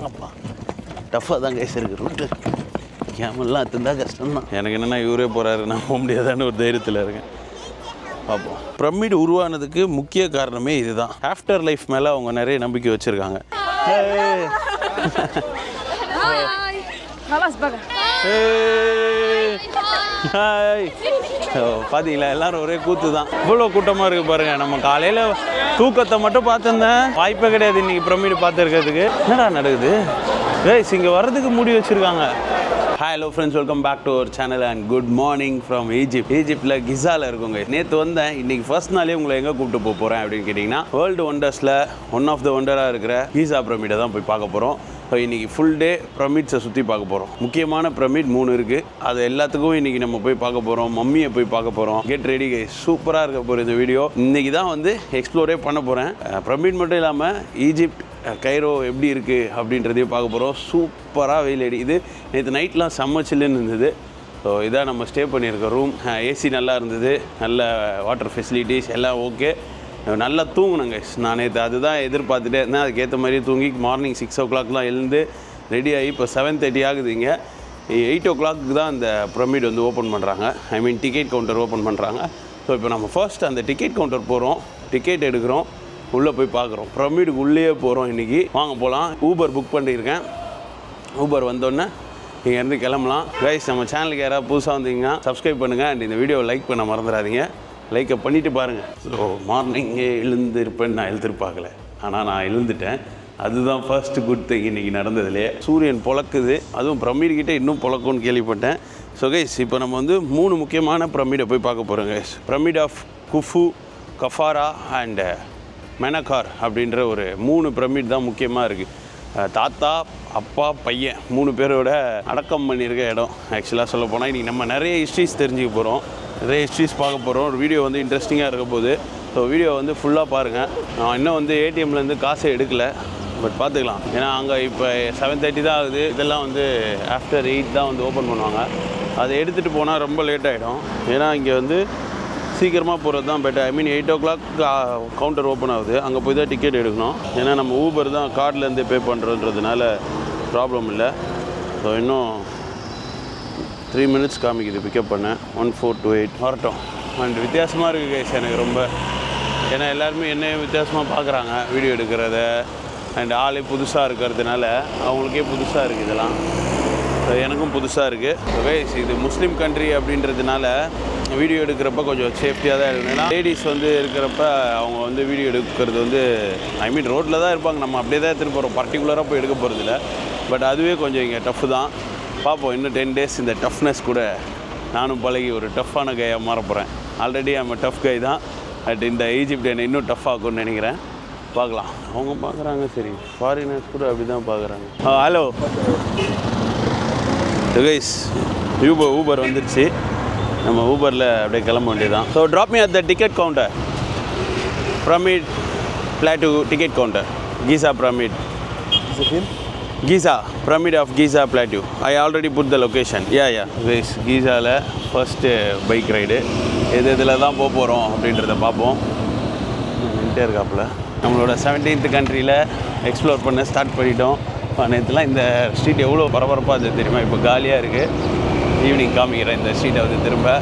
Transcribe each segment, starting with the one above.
அப்பா டஃப்பாக தான் கைஸ் இருக்குது ரூட்டு. கேமெல்லாம் அத்துந்தா கஷ்டம்தான். எனக்கு என்னென்னா இவரே போகிறாரு, நான் போக முடியாதான்னு ஒரு தைரியத்தில் இருக்கேன். பார்ப்போம். பிரமிட் உருவானதுக்கு முக்கிய காரணமே இதுதான். ஆஃப்டர் லைஃப் மேலே அவங்க நிறைய நம்பிக்கை வச்சுருக்காங்க. பார்த்தீங்களா, எல்லாரும் ஒரே கூத்து தான். இவ்வளோ கூட்டமாக இருக்குது பாருங்கள். நம்ம காலையில் தூக்கத்தை மட்டும் பார்த்துருந்தேன், வாய்ப்பே கிடையாது இன்றைக்கி பிரமிடு பார்த்துருக்கிறதுக்கு. என்னடா நடக்குது கைஸ், இங்கே வர்றதுக்கு மூடி வச்சுருக்காங்க. Hello friends, welcome back to our channel and good morning from ஈஜிப்டில் கிசாவில் இருக்குங்க. நேற்று வந்தேன், இன்றைக்கி ஃபர்ஸ்ட் நாளே உங்களை எங்கே கூப்பிட்டு போக போகிறேன் அப்படின்னு கேட்டிங்கன்னா, வேர்ல்டு ஒண்டர்ஸில் ஒன் ஆஃப் த ஒண்டராக இருக்கிற கீசா பிரமிடை தான் போய் பார்க்க போகிறோம். ஸோ இன்றைக்கி ஃபுல் டே பிரமிட்ஸை சுற்றி பார்க்க போகிறோம். முக்கியமான பிரமிட் 3 இருக்குது, அது எல்லாத்துக்கும் இன்றைக்கி நம்ம போய் பார்க்க போகிறோம். மம்மியை போய் பார்க்க போகிறோம். கெட் ரெடி கைஸ், சூப்பராக இருக்க போகிற இந்த வீடியோ. இன்றைக்கி தான் வந்து எக்ஸ்ப்ளோரே பண்ண போகிறேன். பிரமிட் மட்டும் இல்லாமல் ஈஜிப்ட் கைரோ எப்படி இருக்குது அப்படின்றதையும் பார்க்க போகிறோம். சூப்பராக வெயில் அடிக்குது. நேற்று நைட்லாம் செம்ம சில்லுன்னு இருந்தது. ஸோ இதான் நம்ம ஸ்டே பண்ணியிருக்க ரூம். ஏசி நல்லா இருந்தது, நல்ல வாட்டர் ஃபெசிலிட்டிஸ் எல்லாம் ஓகே. நல்லா தூங்கினேங்க நான் நேற்று, அதுதான் எதிர்பார்த்துட்டே இருந்தேன். அதுக்கேற்ற மாதிரி தூங்கி மார்னிங் 6 o'clockலாம் எழுந்து ரெடி ஆகி இப்போ 7:30 ஆகுது. இங்கே 8 o'clock தான் அந்த பிரமிட் வந்து ஓப்பன் பண்ணுறாங்க. ஐ மீன் டிக்கெட் கவுண்டர் ஓப்பன் பண்ணுறாங்க. ஸோ இப்போ நம்ம ஃபர்ஸ்ட் அந்த டிக்கெட் கவுண்டர் போகிறோம், டிக்கெட் எடுக்கிறோம், உள்ளே போய் பார்க்குறோம். பிரமிடுக்கு உள்ளேயே போகிறோம் இன்றைக்கி. வாங்க போகலாம். ஊபர் புக் பண்ணியிருக்கேன். ஊபர் வந்தோடனே இங்கேருந்து கிளம்பலாம். கைஸ், நம்ம சேனலுக்கு யாராவது புதுசாக வந்தீங்கன்னா சப்ஸ்கிரைப் பண்ணுங்கள் அண்ட் இந்த வீடியோவை லைக் பண்ண மறந்துடாதீங்க. லைக்கை பண்ணிவிட்டு பாருங்கள். ஸோ மார்னிங்கே எழுந்திருப்பேன்னு நான் எழுந்திருப்பாக்கல, ஆனால் நான் எழுந்துட்டேன். அதுதான் ஃபர்ஸ்ட்டு குட் திங் இன்றைக்கி நடந்ததுலேயே. சூரியன் பொழக்குது, அதுவும் பிரமிடுக்கிட்டே இன்னும் பொழக்கும்னு கேள்விப்பட்டேன். ஸோ கைஸ், இப்போ நம்ம வந்து 3 முக்கியமான பிரமிடை போய் பார்க்க போகிறோம் கைஸ். பிரமிட் ஆஃப் குஃபு, கஃபாரா அண்ட் மெனகார் அப்படின்ற ஒரு 3 பிரமிட் தான் முக்கியமாக இருக்குது. தாத்தா, அப்பா, பையன் 3 பேரோட அடக்கம் பண்ணியிருக்க இடம். ஆக்சுவலாக சொல்ல போனால் இன்றைக்கி நம்ம நிறைய ஹிஸ்ட்ரிஸ் தெரிஞ்சுக்க போகிறோம், நிறைய ஹிஸ்ட்ரிஸ் பார்க்க போகிறோம். ஒரு வீடியோ வந்து இன்ட்ரெஸ்டிங்காக இருக்க போகுது. ஸோ வீடியோ வந்து ஃபுல்லாக பாருங்கள். நான் இன்னும் வந்து ஏடிஎம்லேருந்து காசை எடுக்கலை, பட் பார்த்துக்கலாம். ஏன்னா அங்கே இப்போ 7:30 தான் ஆகுது. இதெல்லாம் வந்து ஆஃப்டர் 8 தான் வந்து ஓப்பன் பண்ணுவாங்க. அதை எடுத்துகிட்டு போனால் ரொம்ப லேட் ஆகிடும். ஏன்னா இங்கே வந்து சீக்கிரமாக போகிறது தான் பெட்டர். ஐ மீன் 8 o'clock கவுண்டர் ஓப்பன் ஆகுது. அங்கே போய் தான் டிக்கெட் எடுக்கணும். ஏன்னா நம்ம ஊபர் தான் கார்ட்லேருந்து பே பண்ணுறதுனால ப்ராப்ளம் இல்லை. ஸோ இன்னும் 3 minutes காமிக்குது பிக்கப் பண்ணேன். 1428 வரட்டும். அண்ட் வித்தியாசமாக இருக்குது கைஸ் எனக்கு ரொம்ப. ஏன்னா எல்லாருமே என்ன வித்தியாசமாக பார்க்குறாங்க வீடியோ எடுக்கிறத. அண்ட் ஆளே புதுசாக இருக்கிறதுனால அவங்களுக்கே புதுசாக இருக்குது இதெல்லாம். எனக்கும் புதுசாக இருக்குது கைஸ். இது முஸ்லீம் கண்ட்ரி அப்படின்றதுனால வீடியோ எடுக்கிறப்ப கொஞ்சம் சேஃப்டியாக தான் இருக்கணும். ஏன்னா லேடிஸ் வந்து இருக்கிறப்ப அவங்க வந்து வீடியோ எடுக்கிறது வந்து ஐ மீன் ரோட்டில் தான் இருப்பாங்க, நம்ம அப்படியே தான் எடுத்துகிட்டு போகிறோம், பர்டிகுலராக போய் எடுக்க போகிறதில்ல. பட் அதுவே கொஞ்சம் இங்கே டஃப் தான். பார்ப்போம், இன்னும் 10 days இந்த டஃப்னஸ் கூட நானும் பழகி ஒரு டஃப்பான கையாக மாற போகிறேன். ஆல்ரெடி நம்ம டஃப் கை தான், பட் இந்த ஈஜிப்ட் என்னை இன்னும் டஃப் ஆகும்னு நினைக்கிறேன். பார்க்கலாம். அவங்க பார்க்குறாங்க, சரி ஃபாரினர்ஸ் கூட அப்படி தான் பார்க்குறாங்க. ஹலோ கைஸ், ஊபர் வந்துடுச்சு. நம்ம ஊபரில் அப்படியே கிளம்ப வேண்டியதான். So drop me at the ticket counter, pyramid plateau ticket counter, Giza pyramid, Giza pyramid of Giza plateau. I already put the location. Yeah guys, கீசாவில் ஃபஸ்ட்டு பைக் ரைடு. இதில் தான் போக போகிறோம் அப்படின்றத பார்ப்போம். நின்ட்டே இருக்காப்புல. நம்மளோட 17th கண்ட்ரியில் எக்ஸ்ப்ளோர் பண்ண ஸ்டார்ட் பண்ணிட்டோம். நேற்றுலாம் இந்த ஸ்ட்ரீட் எவ்வளோ பரபரப்பாக இருந்தது தெரியுமா? இப்போ காலியாக இருக்குது. ஈவினிங் காமிக்கிறேன் இந்த ஸ்ட்ரீட்டை வந்து திரும்ப.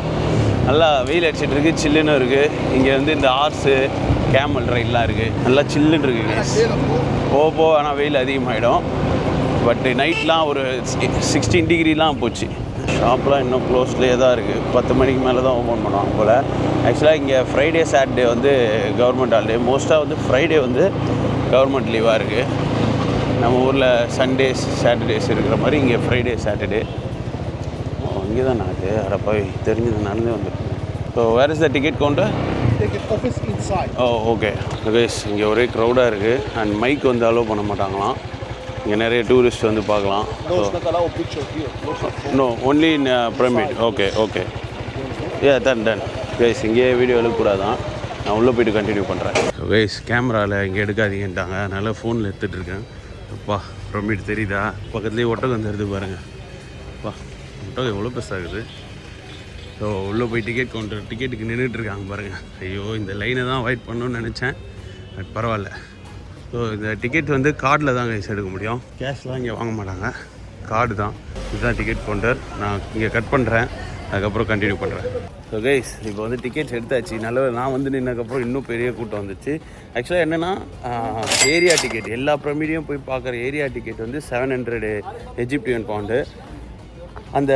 நல்லா வெயில் அடிச்சிட்டு இருக்குது, சில்லுன்னு இருக்குது. இங்கே வந்து இந்த ஹார்ஸு, கேமல் ரைட்லாம் இருக்குது, நல்லா சில்லுன்னு இருக்குது. போக ஆனால் வெயில் அதிகமாகிடும். பட் நைட்லாம் ஒரு 16 degreeலாம் போச்சு. ஷாப்லாம் இன்னும் க்ளோஸ்லேயே தான் இருக்குது. 10 மணிக்கு மேலே தான் ஓப்பன் பண்ணுவாங்க போல். ஆக்சுவலாக இங்கே ஃப்ரைடே சாட்டர்டே வந்து கவர்மெண்ட் ஹாலிடே. மோஸ்ட்டாக வந்து ஃப்ரைடே வந்து கவர்மெண்ட் லீவாக இருக்குது. நம்ம ஊரில் சண்டேஸ் சாட்டர்டேஸ் இருக்கிற மாதிரி இங்கே ஃப்ரைடே சாட்டர்டே. இங்கே தான் நான் அது அடப்பாய் தெரிஞ்சது நடந்தே வந்துருக்கேன். So where is the ticket counter? Okay guys, இங்கே ஒரே க்ரௌடாக இருக்குது. அண்ட் மைக் வந்து அலோவ் பண்ண மாட்டாங்களாம். இங்கே நிறைய டூரிஸ்ட் வந்து பார்க்கலாம். No only in pyramid. Okay done guys. இங்கேயே வீடியோ எடுக்கக்கூடாதான், நான் உள்ளே போய்ட்டு கண்டினியூ பண்ணுறேன். ஸோ கைஸ், கேமராவில் இங்கே எடுக்காதீங்கன்ட்டாங்க, அதனால் ஃபோனில் எடுத்துகிட்டு இருக்கேன். அப்பா பிரமிட் தெரியுதா? பக்கத்துலேயே ஒட்டகம் தருது பாருங்கள். அப்பா ஒட்டகம் எவ்வளோ பெருசாகுது. ஸோ உள்ளே போய் டிக்கெட் கவுண்டர் டிக்கெட்டுக்கு நின்றுட்டுருக்காங்க பாருங்கள். ஐயோ, இந்த லைனை தான் அவாய்ட் பண்ணணும்னு நினச்சேன், பட் பரவாயில்ல. ஸோ இந்த டிக்கெட் வந்து கார்டில் தான் கைஸ் எடுக்க முடியும். கேஷ்லாம் இங்கே வாங்க மாட்டாங்க, கார்டு தான். இதுதான் டிக்கெட் கவுண்டர். நான் இங்கே கட் பண்ணுறேன், அதுக்கப்புறம் கண்டினியூ பண்ணுறேன். ஸோ கைஸ் இப்போ வந்து டிக்கெட்ஸ் எடுத்தாச்சு. நான் வந்து நின்னதுக்கப்புறம் இன்னும் பெரிய கூட்டம் வந்துச்சு. ஆக்சுவலாக என்னென்னா ஏரியா டிக்கெட், எல்லா பிரமிடையும் போய் பார்க்குற ஏரியா டிக்கெட் வந்து 700 எஜிப்டியன் பவுண்டு. அந்த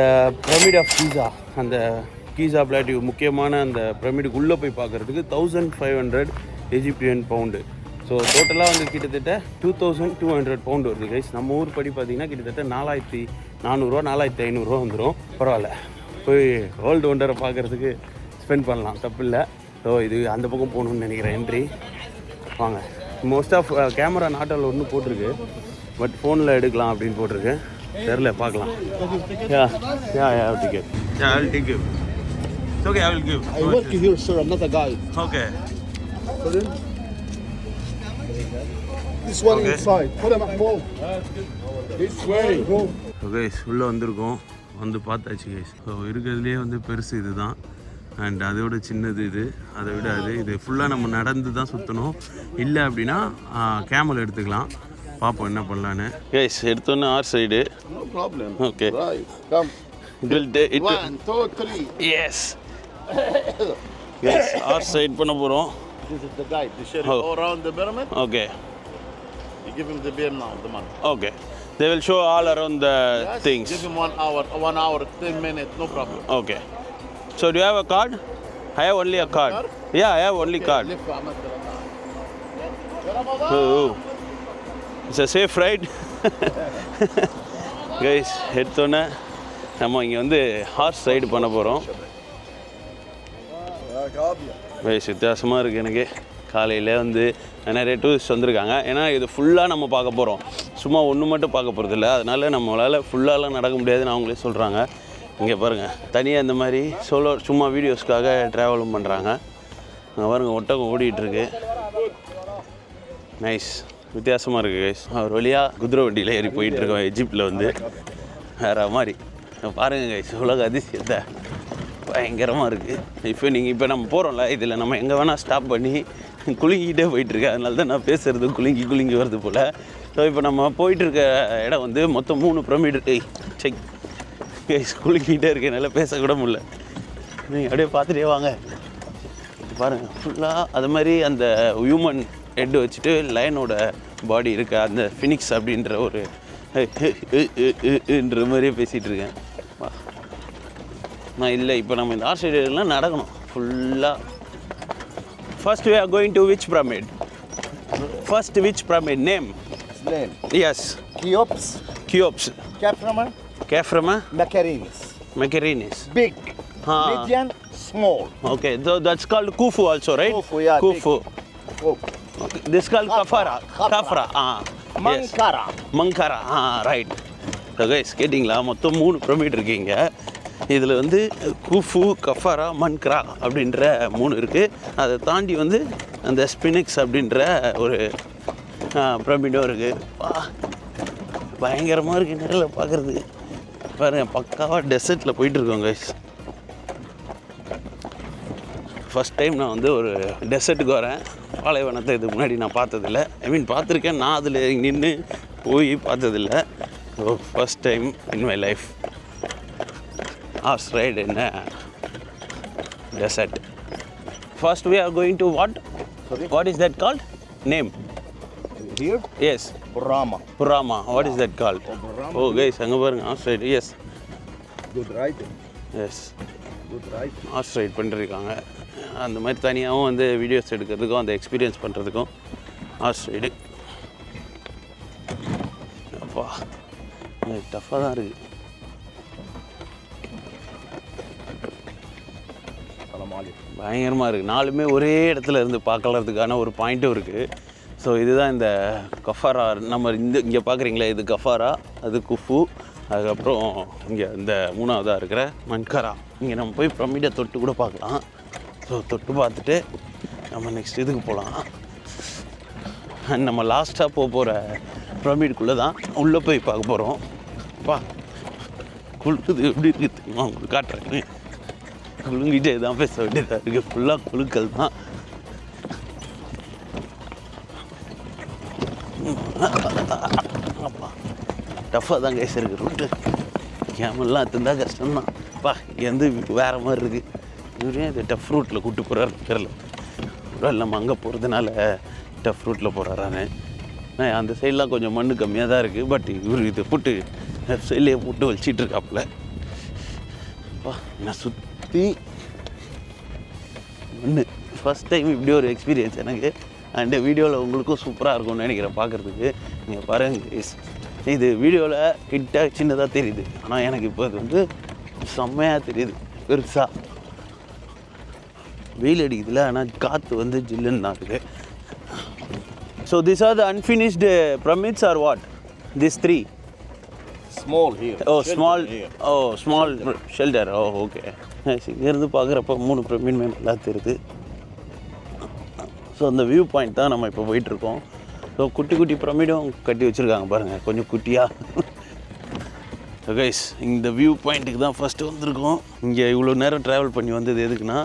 பிரமிட் ஆஃப் கீஸா, அந்த கீஸா பிளாட்டிவ் முக்கியமான அந்த பிரமிடுக்கு உள்ளே போய் பார்க்குறதுக்கு 1500 எஜிப்டியன் பவுண்டு. ஸோ டோட்டலாக வந்து கிட்டத்தட்ட 2200 பவுண்டு வருது கைஸ். நம்ம ஊர் படி பார்த்திங்கன்னா கிட்டத்தட்ட 4400 4500 வந்துடும். பரவாயில்ல, போய் வேர்ல்டு ஒண்டரை பார்க்குறதுக்கு ஸ்பெண்ட் பண்ணலாம், தப்பு இல்லை. ஸோ இது அந்த பக்கம் போகணுன்னு நினைக்கிறேன். என்ட்ரி வாங்க. மோஸ்ட் ஆஃப் கேமரா நாட்டில் ஒன்று போட்டிருக்கு, பட் ஃபோனில் எடுக்கலாம் அப்படின்னு போட்டிருக்கு. தெரில, பார்க்கலாம். யா ticket. I will take you. It's okay, I will give. I work here, sir. I'm not a guide. Okay. This one inside. Put him at home. This way. Go. So guys, உள்ளே வந்திருக்கோம், வந்து பார்த்தாச்சு guys. So இருக்கிறதுலே வந்து பெருசு இது தான், and அதோட சின்னது இது, அதை விட இது ஃபுல்லாக நம்ம நடந்து தான் சுற்றணும். இல்லை அப்படின்னா கேமல் எடுத்துக்கலாம். பார்ப்போம் என்ன பண்ணலான்னு. கைஸ் எடுத்தோன்னே ஆர் side. No problem. Okay. Right. Come. It will take it. 1, 2, 3. Yes. Yes, R side பண்ண போகிறோம். This is the guide. You share it all around the pyramid. Okay. You give him the beer now, the man. Okay. They will show all around the things. Give him 1 hour, 1 hour, 10 minutes, no problem. Okay. So do you have a card? I have only a card. Yeah, I have only card. Oh. It's a safe ride. Guys, எடுத்தோன்னே நம்ம இங்கே வந்து horse ride பண்ண போகிறோம். Guys வித்தியாசமாக இருக்குது எனக்கு. காலையில் வந்து நிறைய டூரிஸ்ட் வந்திருக்காங்க. ஏன்னா இது ஃபுல்லாக நம்ம பார்க்க போகிறோம், சும்மா ஒன்று மட்டும் பார்க்க போகிறதில்ல. அதனால் நம்மளால் ஃபுல்லாலாம் நடக்க முடியாதுன்னு அவங்களே சொல்கிறாங்க. இங்கே பாருங்கள், தனியாக இந்த மாதிரி சோலோ சும்மா வீடியோஸ்க்காக ட்ராவலும் பண்ணுறாங்க. அங்கே பாருங்கள், ஒட்டகம் ஓடிட்டுருக்கு. நைஸ், வித்தியாசமாக இருக்குது கைஸ். ஒரு வழியாக குதிரை வண்டியில் ஏறி போயிட்டுருக்கோம் எஜிப்டில் வந்து. வேறு மாதிரி பாருங்கள் கைஸ், உலக அதிசயத்தை பயங்கரமாக இருக்குது. இப்போ நம்ம போகிறோம்ல, இதில் நம்ம எங்கே வேணால் ஸ்டாப் பண்ணி குலுங்கிக்கிட்டே போயிட்டுருக்கு. அதனால தான் நான் பேசுகிறது குலுங்கி வருது போல். ஸோ இப்போ நம்ம போயிட்டுருக்க இடம் வந்து மொத்தம் 3 பிரமிடு. செக் கைஸ், குலுங்கிக்கிட்டே இருக்கு, என்னால் பேசக்கூட முடியல. நீங்கள் அப்படியே பார்த்துட்டே வாங்க. பாருங்கள், ஃபுல்லாக அது மாதிரி அந்த ஹியூமன் ஹெட் வச்சுட்டு லயனோட பாடி இருக்குது. அந்த ஃபினிக்ஸ் அப்படின்ற ஒரு ன்ற மாதிரியே பேசிகிட்டு இருக்கேன் நான். இல்லை, இப்போ நம்ம இந்த ஆஸ்திரேலியாலாம் நடக்கணும் ஃபுல்லாக. First we are going to which pyramid? First which pyramid? Name? Yes. Cheops. Khafre. Macarinis. Big. Medium. Small. Okay, so that's called Khufu also, right? Khufu, yeah. Khufu. Okay. This is called Khafra. Mankara. Right. So guys, கேட்டிங்களா, மொத்தம் 3 pyramid இருக்கீங்க. இதில் வந்து குஃபு, கஃபாரா, மன்கரா அப்படின்ற 3 இருக்குது. அதை தாண்டி வந்து அந்த ஸ்பினிக்ஸ் அப்படின்ற ஒரு பிரமிடும் இருக்குது. பயங்கரமாக இருக்குது நேரில் பார்க்குறதுக்கு. பாருங்கள், பக்காவாக டெசர்ட்டில் போயிட்டுருக்கோம் கைஸ். ஃபஸ்ட் டைம் நான் வந்து ஒரு டெசர்ட்டுக்கு வரேன். பாலைவனத்தை இதுக்கு முன்னாடி நான் பார்த்ததில்ல. பார்த்துருக்கேன், நான் அதில் நின்று போய் பார்த்ததில்லை. So first time in my life horse ride in a desert. First we are going to what? Sorry? What is that called? Name? Here? Yes. Purama. What is that called? Oh guys, அங்க பாருங்க, horse ride. Yes. Good ride. Yes. Good ride. horse ride பண்ணிருக்காங்க. அந்த மாதிரி தனியாகவும் வந்து videos எடுக்கிறதுக்கும் அந்த experience பண்ணுறதுக்கும் horse ride. அப்பா, டஃப்பாக தான் இருக்குது. பயங்கரமாக இருக்குது. 4மே ஒரே இடத்துல இருந்து பார்க்கறதுக்கான ஒரு பாயிண்ட்டும் இருக்குது. ஸோ இதுதான் இந்த கஃபாரா. நம்ம இங்கே பார்க்குறீங்களா, இது கஃபாரா, அது குஃபு, அதுக்கப்புறம் இங்கே இந்த 3ஆவதாக இருக்கிற மன்கரா. இங்கே நம்ம போய் பிரமிடை தொட்டு கூட பார்க்கலாம். ஸோ தொட்டு பார்த்துட்டு நம்ம நெக்ஸ்ட் இதுக்கு போகலாம். நம்ம லாஸ்ட்டாக போகிற பிரமிடுக்குள்ளே தான் உள்ளே போய் பார்க்க போகிறோம். குழுக்குது எப்படி இருக்குது தெரியுமா, உங்களுக்கு காட்டுறேன். குலுங்கிட்டே தான் பேச வேண்டியதாக இருக்குது. ஃபுல்லாக குழுக்கள் தான். அப்பா டஃப்பாக தான் கைஸ் இருக்குது ரூட்டு. கேமெல்லாம் திருந்தா கஷ்டம்தான். அப்பா எந்த வேறு மாதிரி இருக்குது. இவரே இது டஃப் ரூட்டில் கூப்பிட்டு போகிறாரு தெரியல. ஒரு நம்ம அங்கே போகிறதுனால டஃப் ரூட்டில் போகிறாரான்னு. அந்த சைட்லாம் கொஞ்சம் மண் கம்மியாக தான் இருக்குது. பட் இவர் இதை போட்டு லெஃப்ட் சைட்லேயே போட்டு வலிச்சிட்டு இருக்காப்புல. அப்பா நான் சுற்றி மண் ஃபஸ்ட் டைம் இப்படி ஒரு எக்ஸ்பீரியன்ஸ் எனக்கு. அண்ட் வீடியோவில் உங்களுக்கும் சூப்பராக இருக்கும்னு நினைக்கிறேன் பார்க்குறதுக்கு. நீங்கள் பாருங்கள், இது வீடியோவில் கிட்ட சின்னதாக தெரியுது, ஆனால் எனக்கு இப்போ அது வந்து செம்மையாக தெரியுது பெருசாக. வெயில் அடிக்குதுல, ஆனால் காற்று வந்து ஜில்லுன்னு தான் இருக்குது. So this are the unfinished pyramids or what? This 3 Small here. Oh small, oh small shelter. Oh okay. இங்கேருந்து பார்க்குறப்ப 3 பிரமிட் நல்லா தெரியுது. ஸோ அந்த வியூ பாயிண்ட் தான் நம்ம இப்போ போயிட்டுருக்கோம். ஸோ குட்டி குட்டி பிரமிடும் கட்டி வச்சுருக்காங்க பாருங்கள், கொஞ்சம் குட்டியாக. ஸோ கைஸ், இந்த வியூ பாயிண்ட்டுக்கு தான் ஃபஸ்ட்டு வந்திருக்கோம். இங்கே இவ்வளோ நேரம் ட்ராவல் பண்ணி வந்தது எதுக்குன்னா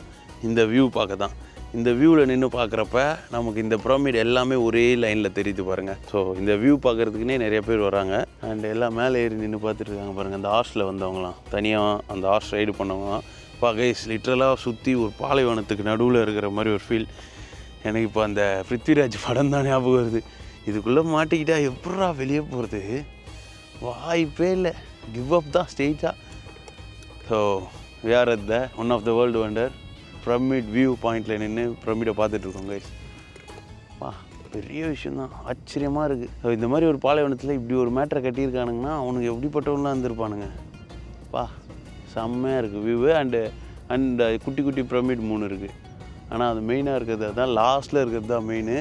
இந்த வியூ பார்க்க தான். இந்த வியூவில் நின்று பார்க்குறப்ப நமக்கு இந்த பிரமிட் எல்லாமே ஒரே லைனில் தெரியுது பாருங்கள். ஸோ இந்த வியூ பார்க்குறதுக்குனே நிறைய பேர் வராங்க. அண்ட் எல்லாம் மேலே ஏறி நின்று பார்த்துட்டு இருக்காங்க பாருங்கள். அந்த ஹார்ஸில் வந்தவங்களாம், தனியாக அந்த ஹார்ஸ் ரைடு பண்ணவங்களாம். இப்போ கைஸ் லிட்ரலாக சுற்றி ஒரு பாலைவனத்துக்கு நடுவில் இருக்கிற மாதிரி ஒரு ஃபீல். எனக்கு இப்போ அந்த பிருத்விராஜ் படம் தான் ஞாபகம் வருது. இதுக்குள்ளே மாட்டிக்கிட்டா எப்படா வெளியே போகிறது, வாய்ப்பே இல்லை. கிவ் அப் தான் ஸ்டேஜாக. So we are at the one of the world wonder pyramid view பாயிண்டில் நின்று பிரமிடை பார்த்துட்ருக்கோம் கைஸ். வா, பெரிய விஷயந்தான், ஆச்சரியமாக இருக்குது. ஸோ இந்த மாதிரி ஒரு பாலைவனத்தில் இப்படி ஒரு மேட்டரை கட்டியிருக்கானுங்கன்னா அவனுக்கு எப்படிப்பட்டவங்களாம் இருந்திருப்பானுங்க. வா, செம்மையாக இருக்குது வியூவு. அண்டு குட்டி குட்டி பிரமிட் 3 இருக்குது. ஆனால் அது மெயினாக இருக்கிறது தான், லாஸ்ட்டில் இருக்கிறது தான் மெயின்.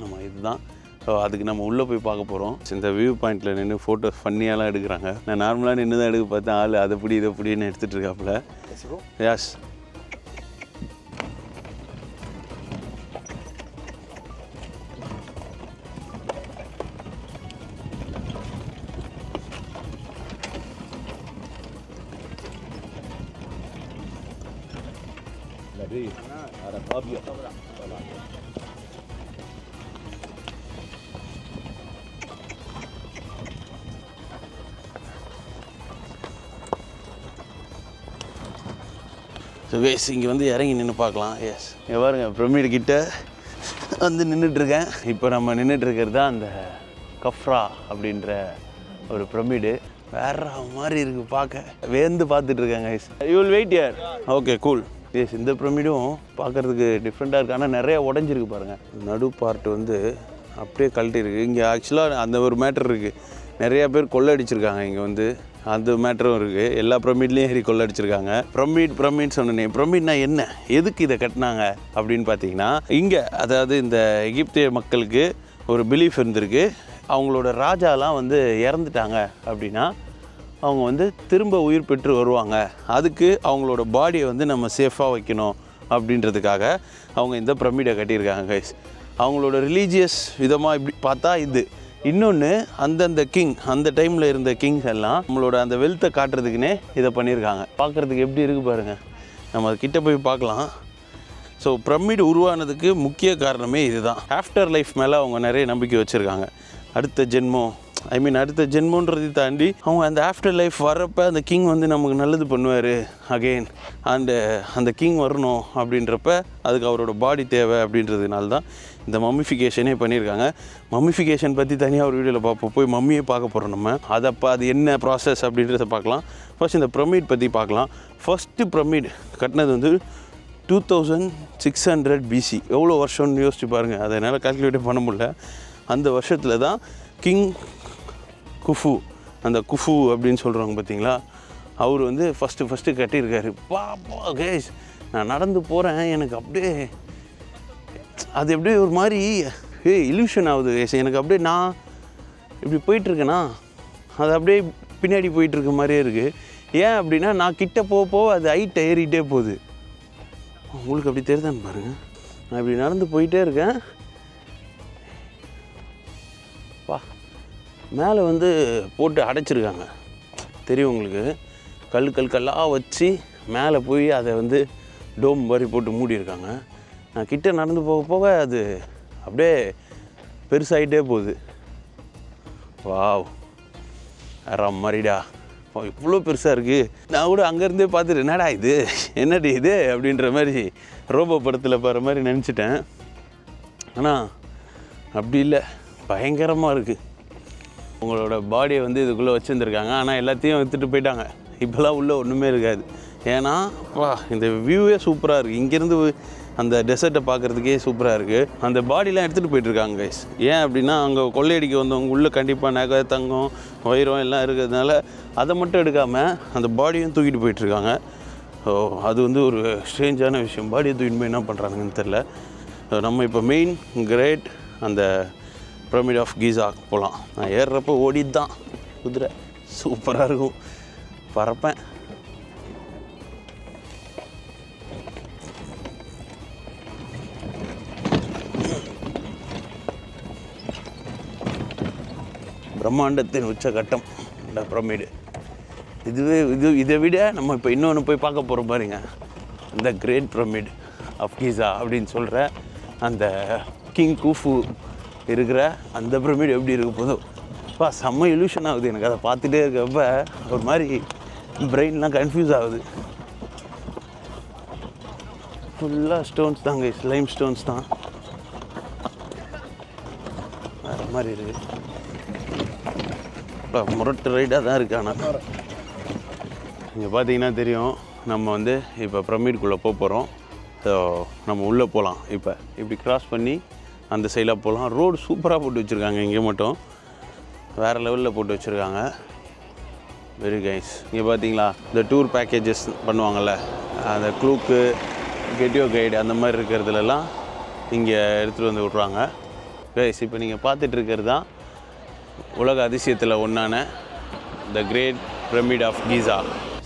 ஆமாம், இதுதான். ஸோ அதுக்கு நம்ம உள்ளே போய் பார்க்க போகிறோம். இந்த வியூ பாயிண்டில் நின்று ஃபோட்டோஸ் ஃபன்னியாலாம் எடுக்கிறாங்க. நான் நார்மலாக நின்று தான் எடுக்க பார்த்தேன். ஆள் அதை பிடி இதை பிடின்னு எடுத்துகிட்டு இருக்காப்புல. யாஸ் ஸோ கைஸ், இங்கே வந்து இறங்கி நின்று பார்க்கலாம். எஸ், இங்கே பாருங்க, பிரமிடு கிட்ட வந்து நின்றுட்டுருக்கேன். இப்போ நம்ம நின்றுட்டுருக்கிறது தான் அந்த கஃப்ரா அப்படின்ற ஒரு பிரமிடு. வேற மாதிரி இருக்குது பார்க்க. வேந்து பார்த்துட்ருக்கேன் guys. You will wait here. Okay, cool. Yes, இந்த பிரமிடும் பார்க்குறதுக்கு டிஃப்ரெண்ட்டாக இருக்குது. ஆனால் நிறையா உடஞ்சிருக்கு பாருங்கள். நடு பார்ட் வந்து அப்படியே கழட்டி இருக்குது. இங்கே ஆக்சுவலாக அந்த ஒரு மேட்டர் இருக்குது. நிறையா பேர் கொள்ளடிச்சிருக்காங்க இங்கே வந்து. அந்த மேட்டரும் இருக்குது. எல்லா பிரமிட்லேயும் ஏறி கொள்ளடிச்சிருக்காங்க. பிரமிட் சொன்னேன். பிரமிட்னா என்ன, எதுக்கு இதை கட்டினாங்க அப்படின்னு பார்த்தீங்கன்னா, இங்கே அதாவது இந்த எகிப்திய மக்களுக்கு ஒரு பிலீஃப் இருந்திருக்கு. அவங்களோட ராஜாலாம் வந்து இறந்துட்டாங்க அப்படின்னா அவங்க வந்து திரும்ப உயிர் பெற்று வருவாங்க. அதுக்கு அவங்களோட பாடியை வந்து நம்ம சேஃபாக வைக்கணும் அப்படின்றதுக்காக அவங்க இந்த பிரமிடை கட்டியிருக்காங்க கைஸ். அவங்களோட ரிலீஜியஸ் விதமாக இப்படி பார்த்தா இது. இன்னொன்று, அந்தந்த கிங், அந்த டைமில் இருந்த கிங்ஸ் எல்லாம் நம்மளோட அந்த வெல்த்தை காட்டுறதுக்குன்னே இதை பண்ணியிருக்காங்க. பார்க்குறதுக்கு எப்படி இருக்குது பாருங்கள். நம்ம அது கிட்டே போய் பார்க்கலாம். ஸோ பிரமிட் உருவானதுக்கு முக்கிய காரணமே இதுதான். ஆஃப்டர் லைஃப் மேலே அவங்க நிறைய நம்பிக்கை வச்சுருக்காங்க. அடுத்த ஜென்மம், அடுத்த ஜென்மன்றதை தாண்டி அவங்க அந்த ஆஃப்டர் லைஃப் வர்றப்போ அந்த கிங் வந்து நமக்கு நல்லது பண்ணுவார் அகெயின். அந்த கிங் வரணும் அப்படின்றப்ப அதுக்கு அவரோட பாடி தேவை அப்படின்றதுனால தான் இந்த மம்மிஃபிகேஷனே பண்ணியிருக்காங்க. மம்மிஃபிகேஷன் பற்றி தனியாக ஒரு வீடியோவில் பார்ப்போம். போய் மம்மியை பார்க்க போகிறோம் நம்ம. அது என்ன ப்ராசஸ் அப்படின்றத பார்க்கலாம். ஃபர்ஸ்ட் இந்த பிரமிட் பற்றி பார்க்கலாம். ஃபஸ்ட்டு பிரமிட் கட்டினது வந்து 2600 BC. எவ்வளோ வருஷம்னு யோசிச்சு பாருங்கள். அதை என்னால் கால்குலேட்டே பண்ண முடியல. அந்த வருஷத்தில் தான் கிங் குஃபு, அந்த குஃபு அப்படின்னு சொல்கிறவங்க பார்த்தீங்களா, அவர் வந்து ஃபஸ்ட்டு கட்டியிருக்காரு. பாப்பா கேஷ், நான் நடந்து போகிறேன், எனக்கு அப்படியே அது எப்படியே ஒரு மாதிரி இல்யூஷன் ஆகுது கேஷ். எனக்கு அப்படியே நான் இப்படி போயிட்டுருக்கேன்னா அது அப்படியே பின்னாடி போயிட்டுருக்க மாதிரியே இருக்குது. ஏன் அப்படின்னா நான் கிட்ட போக அது ஹைட் ஏறிட்டே போகுது. உங்களுக்கு அப்படி தெரியுதான்னு பாருங்கள். நான் இப்படி நடந்து போயிட்டே இருக்கேன். மேலே வந்து போட்டு அடைச்சிருக்காங்க, தெரியும் உங்களுக்கு. கல்லாக வச்சு மேலே போய் அதை வந்து டோம் மாதிரி போட்டு மூடியிருக்காங்க. நான் கிட்டே நடந்து போக அது அப்படியே பெருசாகிட்டே போகுது. வாவ் வேற மாதிரிடா. இவ்வளோ பெருசாக இருக்குது. நான் கூட அங்கேருந்தே பார்த்துட்டு என்னடா இது என்னடி இது அப்படின்ற மாதிரி ரோபோ படத்தில் போகிற மாதிரி நினச்சிட்டேன். ஆனால் அப்படி இல்லை, பயங்கரமாக இருக்குது. உங்களோட பாடியை வந்து இதுக்குள்ளே வச்சுருந்துருக்காங்க. ஆனால் எல்லாத்தையும் விற்றுட்டு போயிட்டாங்க. இப்போல்லாம் உள்ளே ஒன்றுமே இருக்காது. ஏன்னா இந்த வியூவே சூப்பராக இருக்குது. இங்கேருந்து அந்த டெசர்ட்டை பார்க்குறதுக்கே சூப்பராக இருக்குது. அந்த பாடிலாம் எடுத்துகிட்டு போயிட்டுருக்காங்க கைஸ். ஏன் அப்படின்னா அங்கே கொள்ளையடிக்க வந்தவங்க உள்ளே கண்டிப்பாக நகை தங்கம் வைரம் எல்லாம் இருக்கிறதுனால அதை மட்டும் எடுக்காமல் அந்த பாடியும் தூக்கிட்டு போயிட்டுருக்காங்க. ஸோ அது வந்து ஒரு ஸ்ட்ரேஞ்சான விஷயம். பாடியை தூக்கிட்டு போய் என்ன பண்ணுறாங்கன்னு தெரில. நம்ம இப்போ மெயின் கிரேட் அந்த பிரமிட் ஆஃப் கீசா போகலாம். நான் ஏறுறப்போ ஓடிட்டு தான் குதிரை சூப்பராக இருக்கும். பறப்பேன். பிரம்மாண்டத்தின் உச்சகட்டம் இந்த பிரமிடு. இதை விட நம்ம இப்போ இன்னொன்று போய் பார்க்க போகிறோம் பாருங்க. இந்த கிரேட் பிரமிட் ஆஃப் கீசா அப்படின்னு சொல்கிற அந்த கிங் கூஃபு இருக்கிற அந்த பிரமிட் எப்படி இருக்க போதும் செம்ம இல்யூஷன் ஆகுது எனக்கு. அதை பார்த்துட்டே இருக்கப்ப ஒரு மாதிரி பிரெயின்லாம் கன்ஃபியூஸ் ஆகுது. ஃபுல்லாக ஸ்டோன்ஸ் தாங்க, லைம் ஸ்டோன்ஸ் தான். வேறு மாதிரி இருக்குது. முரட்டு ரைடாக தான் இருக்குது. ஆனால் இங்கே பார்த்தீங்கன்னா தெரியும், நம்ம வந்து இப்போ பிரமிட்குள்ளே போகிறோம். ஸோ நம்ம உள்ளே போகலாம். இப்போ இப்படி க்ராஸ் பண்ணி அந்த சைடில் போகலாம். ரோடு சூப்பராக போட்டு வச்சுருக்காங்க. இங்கே மட்டும் வேறு லெவலில் போட்டு வச்சுருக்காங்க. Very guys. இங்கே பார்த்தீங்களா இந்த டூர் பேக்கேஜஸ் பண்ணுவாங்கள்ல, அந்த க்ளூக்கு கெட்டியோ கைடு அந்த மாதிரி இருக்கிறதுலலாம் இங்கே எடுத்துகிட்டு வந்து விட்றாங்க. கைஸ் இப்போ நீங்கள் பார்த்துட்டு இருக்கிறது தான் உலக அதிசயத்தில் ஒன்றான the great pyramid of Giza.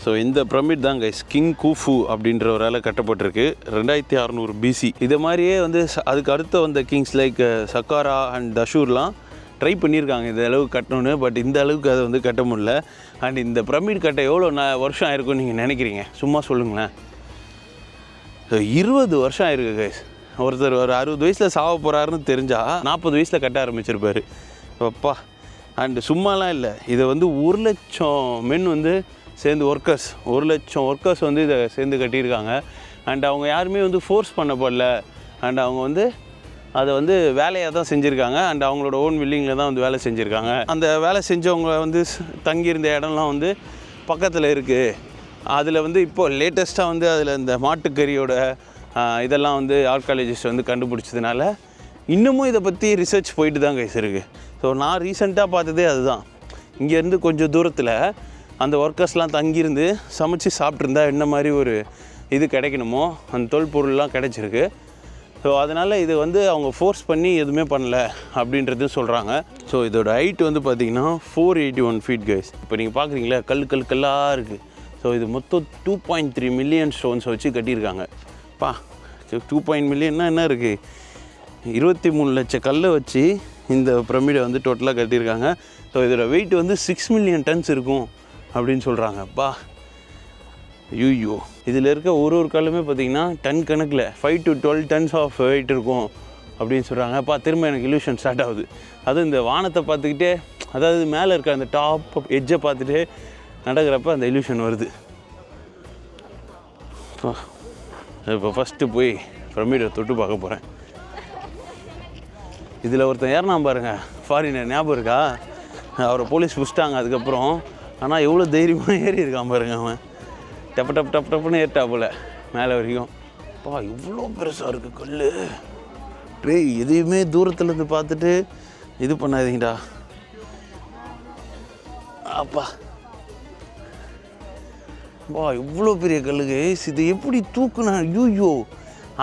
So இந்த பிரமிட் தான் கைஸ் கிங் கூஃபு அப்படின்றவரால் கட்டப்பட்டிருக்கு 2600 BC. இதை மாதிரியே வந்து அதுக்கு அடுத்த வந்த கிங்ஸ் லைக் சக்காரா அண்ட் தஷூர்லாம் ட்ரை பண்ணியிருக்காங்க இந்த அளவுக்கு கட்டணுன்னு. பட் இந்த அளவுக்கு அதை வந்து கட்ட முடியல. அண்ட் இந்த பிரமிட் கட்ட எவ்வளோ வருஷம் ஆயிருக்கும்னு நீங்கள் நினைக்கிறீங்க? சும்மா சொல்லுங்களேன். ஸோ 20 வருஷம் ஆயிருக்கு கைஸ். ஒருத்தர் ஒரு 60 வயசில் சாவ போகிறாருன்னு தெரிஞ்சால் 40 வயசில் கட்ட ஆரம்பிச்சிருப்பார். அப்பா. அண்டு சும்மாலாம் இல்லை, இதை வந்து 1 லட்சம் மென் வந்து சேர்ந்து ஒர்க்கர்ஸ் 1 லட்சம் ஒர்க்கர்ஸ் வந்து இதை சேர்ந்து கட்டியிருக்காங்க. அண்ட் அவங்க யாருமே வந்து ஃபோர்ஸ் பண்ணப்படல. அண்ட் அவங்க வந்து அதை வந்து வேலையாக தான் செஞ்சுருக்காங்க. அண்ட் அவங்களோட ஓன் வில்லிங்கில் தான் வந்து வேலை செஞ்சுருக்காங்க. அந்த வேலை செஞ்சவங்க வந்து தங்கியிருந்த இடம்லாம் வந்து பக்கத்தில் இருக்குது. அதில் வந்து இப்போது லேட்டஸ்ட்டாக வந்து அதில் இந்த மாட்டுக்கறியோட இதெல்லாம் வந்து ஆர்காலஜிஸ்ட் வந்து கண்டுபிடிச்சதுனால இன்னமும் இதை பற்றி ரிசர்ச் போயிட்டு தான் கைஸ் இருக்குது. ஸோ நான் ரீசெண்டாக பார்த்ததே அதுதான். இங்கேருந்து கொஞ்சம் தூரத்தில் அந்த ஒர்க்கர்ஸ்லாம் தங்கியிருந்து சமைச்சு சாப்பிட்ருந்தா என்ன மாதிரி ஒரு இது கிடைக்கணுமோ அந்த தொல்பொருள்லாம் கிடைச்சிருக்கு. ஸோ அதனால் இது வந்து அவங்க ஃபோர்ஸ் பண்ணி எதுவுமே பண்ணல அப்படின்றது சொல்கிறாங்க. ஸோ இதோட ஹைட் வந்து பார்த்திங்கன்னா 481 feet கைஸ். இப்போ நீங்கள் பார்க்குறீங்களா கல்லாக இருக்குது. ஸோ இது மொத்தம் 2.3 மில்லியன் ஸ்டோன்ஸ் வச்சு கட்டியிருக்காங்க. 2 மில்லியன்னா என்ன இருக்குது, 23 லட்சம் கல்லை வச்சு இந்த பிரமிடை வந்து டோட்டலாக கட்டியிருக்காங்க. ஸோ இதோட வெயிட் வந்து 6 மில்லியன் டன்ஸ் இருக்கும் அப்படின்னு சொல்கிறாங்க. ஐயோ இதில் இருக்க ஒரு கல்லுமே பார்த்திங்கன்னா டன் கணக்கில் 5 to 12 tons ஆஃப் வெயிட் இருக்கும் அப்படின்னு சொல்கிறாங்க. திரும்ப எனக்கு இல்யூஷன் ஸ்டார்ட் ஆகுது. அதுவும் இந்த வானத்தை பார்த்துக்கிட்டே, அதாவது மேலே இருக்க அந்த டாப் எட்ஜை பார்த்துட்டு நடக்கிறப்ப அந்த இல்யூஷன் வருது. இப்போ ஃபஸ்ட்டு போய் பிரமிடை தொட்டு பார்க்க போகிறேன். இதில் ஒருத்தன் ஏறினா பாருங்கள், ஃபாரினர், ஞாபகம் இருக்கா? அவரை போலீஸ் பிடிச்சிட்டாங்க அதுக்கப்புறம். ஆனால் எவ்வளோ தைரியமாக ஏறி இருக்கான் பாருங்க அவன். டப்புன்னு ஏறிட்டா போல் மேலே வரைக்கும். இவ்வளோ பெருசாக இருக்குது கல். எதையுமே தூரத்துலேருந்து பார்த்துட்டு இது பண்ணாதீங்கடா. இவ்வளோ பெரிய கல்லுக்கு இது எப்படி தூக்குனா? ஐயோ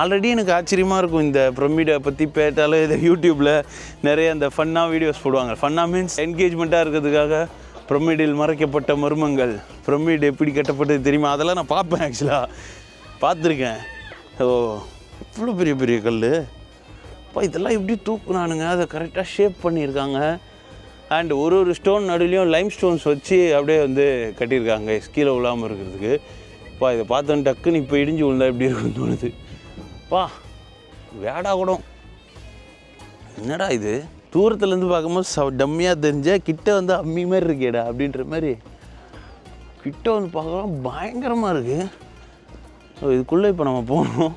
ஆல்ரெடி எனக்கு ஆச்சரியமாக இருக்கும் இந்த பிரமிடை பற்றி பேட்டாலே. இதை யூடியூப்பில் நிறைய அந்த ஃபன்னாக வீடியோஸ் போடுவாங்க. ஃபன்னாக மீன்ஸ் என்கேஜ்மெண்ட்டாக இருக்கிறதுக்காக பிரமிடில் மறைக்கப்பட்ட மர்மங்கள், பிரமிட் எப்படி கட்டப்பட்டது தெரியுமா, அதெல்லாம் நான் பார்ப்பேன். ஆக்சுவலாக பார்த்துருக்கேன். இவ்வளோ பெரிய பெரிய கல். இதெல்லாம் எப்படி தூக்குனானுங்க? அதை கரெக்டாக ஷேப் பண்ணியிருக்காங்க. அண்ட் ஒரு ஸ்டோன் நடுலையும் லைம் ஸ்டோன்ஸ் வச்சு அப்படியே வந்து கட்டியிருக்காங்க கீழே விழாமல் இருக்கிறதுக்கு. இதை பார்த்தோன்னு டக்குன்னு இப்போ இடிஞ்சு விழுந்தா எப்படி இருக்குன்னு தோணுது. வேடா கூடம் என்னடா இது? தூரத்துலேருந்து பார்க்கும்போது டம்மியாக தெரிஞ்ச கிட்ட வந்து அம்மி மாதிரி இருக்கேடா அப்படின்ற மாதிரி கிட்ட வந்து பார்க்கலாம் பயங்கரமாக இருக்குது. இதுக்குள்ளே இப்போ நம்ம போகணும்,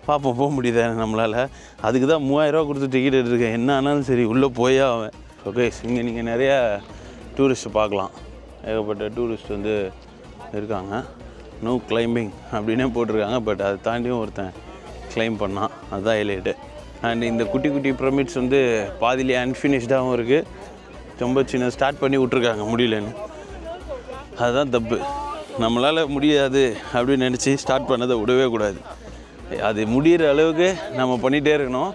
பார்ப்போம் போக முடியுதா நம்மளால். அதுக்கு தான் 3000 ரூபா கொடுத்து டிக்கெட் எடுத்துருக்கேன். என்ன ஆனாலும் சரி உள்ளே போயே ஆவேன். ஓகே, இங்கே நீங்கள் நிறையா டூரிஸ்ட்டு பார்க்கலாம். ஏகப்பட்ட டூரிஸ்ட் வந்து இருக்காங்க. நோ கிளைம்பிங் அப்படின்னே போட்டிருக்காங்க. பட் அதை தாண்டியும் ஒருத்தன் கிளைம் பண்ணான், அதுதான் ஹைலைட்டு. அண்ட் இந்த குட்டி குட்டி பிரமிட்ஸ் வந்து பாதியிலே அன்ஃபினிஷ்டாகவும் இருக்குது. ரொம்ப சின்ன ஸ்டார்ட் பண்ணி விட்ருக்காங்க முடியலன்னு. அதுதான் தப்பு. நம்மளால் முடியாது அப்படின்னு நினச்சி ஸ்டார்ட் பண்ணதை விடவே கூடாது. அது முடிகிற அளவுக்கு நம்ம பண்ணிகிட்டே இருக்கணும்.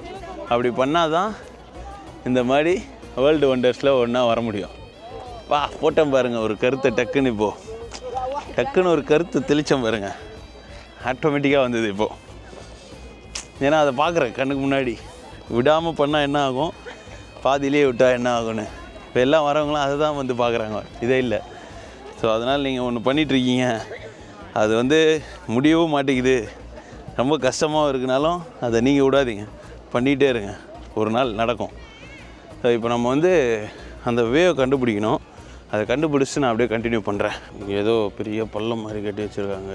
அப்படி பண்ணால் தான் இந்த மாதிரி வேர்ல்டு ஒண்டர்ஸில் ஒன்றா வர முடியும். போட்டோம் பாருங்கள் ஒரு கருத்தை டக்குன்னு ஒரு கருத்து தெளிச்சம் பாருங்கள், ஆட்டோமேட்டிக்காக வந்தது இப்போது. ஏன்னா அதை பார்க்குறேன் கண்ணுக்கு முன்னாடி. விடாமல் பண்ணால் என்ன ஆகும், பாதியிலே விட்டால் என்ன ஆகும்னு இப்போ எல்லாம் வரவங்களும் அதை தான் வந்து பார்க்குறாங்க, இதே இல்லை. ஸோ அதனால் நீங்கள் ஒன்று பண்ணிகிட்ருக்கீங்க, அது வந்து முடியவும் மாட்டேங்குது, ரொம்ப கஷ்டமாக இருக்குனாலும் அதை நீங்கள் விடாதீங்க, பண்ணிகிட்டே இருங்க, ஒரு நாள் நடக்கும். ஸோ இப்போ நம்ம வந்து அந்த வேவை கண்டுபிடிக்கணும். அதை கண்டுபிடிச்சி நான் அப்படியே கண்டினியூ பண்ணுறேன். இங்கே ஏதோ பெரிய பள்ளம் மாதிரி கட்டி வச்சுருக்காங்க.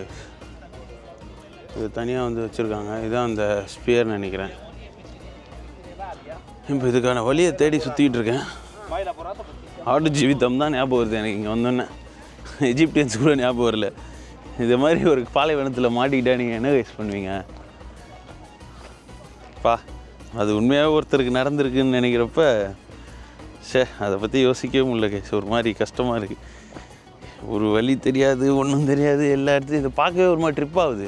இது தனியாக வந்து வச்சுருக்காங்க. இதுதான் அந்த ஸ்பியர்னு நினைக்கிறேன். இப்போ இதுக்கான வழியை தேடி சுற்றிக்கிட்டு இருக்கேன். ஆடு ஜீவிதம் தான் ஞாபகம் வருது எனக்கு இங்கே வந்தோன்னே. எஜிப்டியன்ஸ் கூட ஞாபகம் வரல. இது மாதிரி ஒரு பாலைவனத்தில் மாட்டிக்கிட்டா நீங்கள் என்ன வேஸ்ட் பண்ணுவீங்க? அது உண்மையாக ஒருத்தருக்கு நடந்திருக்குன்னு நினைக்கிறப்ப அதை பற்றி யோசிக்கவே முடியல கேஸ். ஒரு மாதிரி கஷ்டமாக இருக்குது. ஒரு வழி தெரியாது, ஒன்றும் தெரியாது, எல்லா இடத்துலையும் இதை பார்க்கவே ஒரு மாதிரி ட்ரிப் ஆகுது.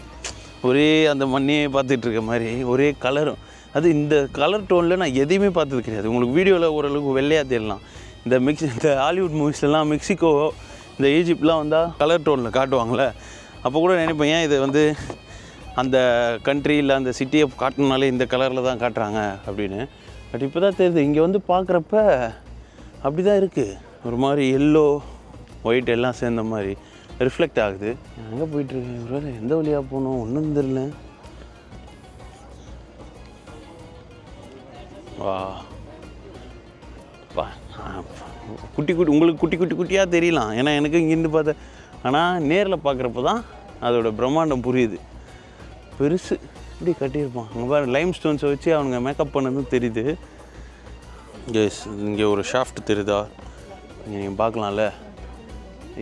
ஒரே அந்த மண்ணையே பார்த்துட்டு இருக்க மாதிரி, ஒரே கலரும். அது இந்த கலர் டோனில் நான் எதையுமே பார்த்தது கிடையாது. உங்களுக்கு வீடியோவில் ஓரளவுக்கு வெள்ளையாக தெரியலாம். இந்த ஹாலிவுட் மூவிஸ்லாம் மெக்சிகோ, இந்த ஈஜிப்ட்லாம் வந்தால் கலர் டோனில் காட்டுவாங்களே, அப்போ கூட நினைப்பேன் ஏன் இதை வந்து அந்த கண்ட்ரி இல்லை அந்த சிட்டியை காட்டணுனாலே இந்த கலரில் தான் காட்டுறாங்க அப்படின்னு. பட் இப்போ தான் தெரியுது, இங்கே வந்து பார்க்குறப்ப அப்படி தான் இருக்குது. ஒரு மாதிரி எல்லோ ஒயிட் எல்லாம் சேர்ந்த மாதிரி ரிஃப்ளெக்ட் ஆகுது. எங்கே போயிட்டுருக்கேன், இவரால் எந்த வழியாக போகணும் ஒன்றும் தெரியல. உங்களுக்கு குட்டியாக தெரியலாம், ஏன்னா எனக்கு இங்கேருந்து பார்த்தேன். ஆனால் நேரில் பார்க்குறப்ப தான் அதோட பிரம்மாண்டம் புரியுது. பெருசு இப்படி கட்டியிருப்பான். அங்கே பாரு லைம் ஸ்டோன்ஸை வச்சு அவனுங்க மேக்கப் பண்ணதும் தெரியுது. இங்கே ஒரு ஷாஃப்ட் தெரியுதா, இங்கே நீங்கள் பார்க்கலாம்ல.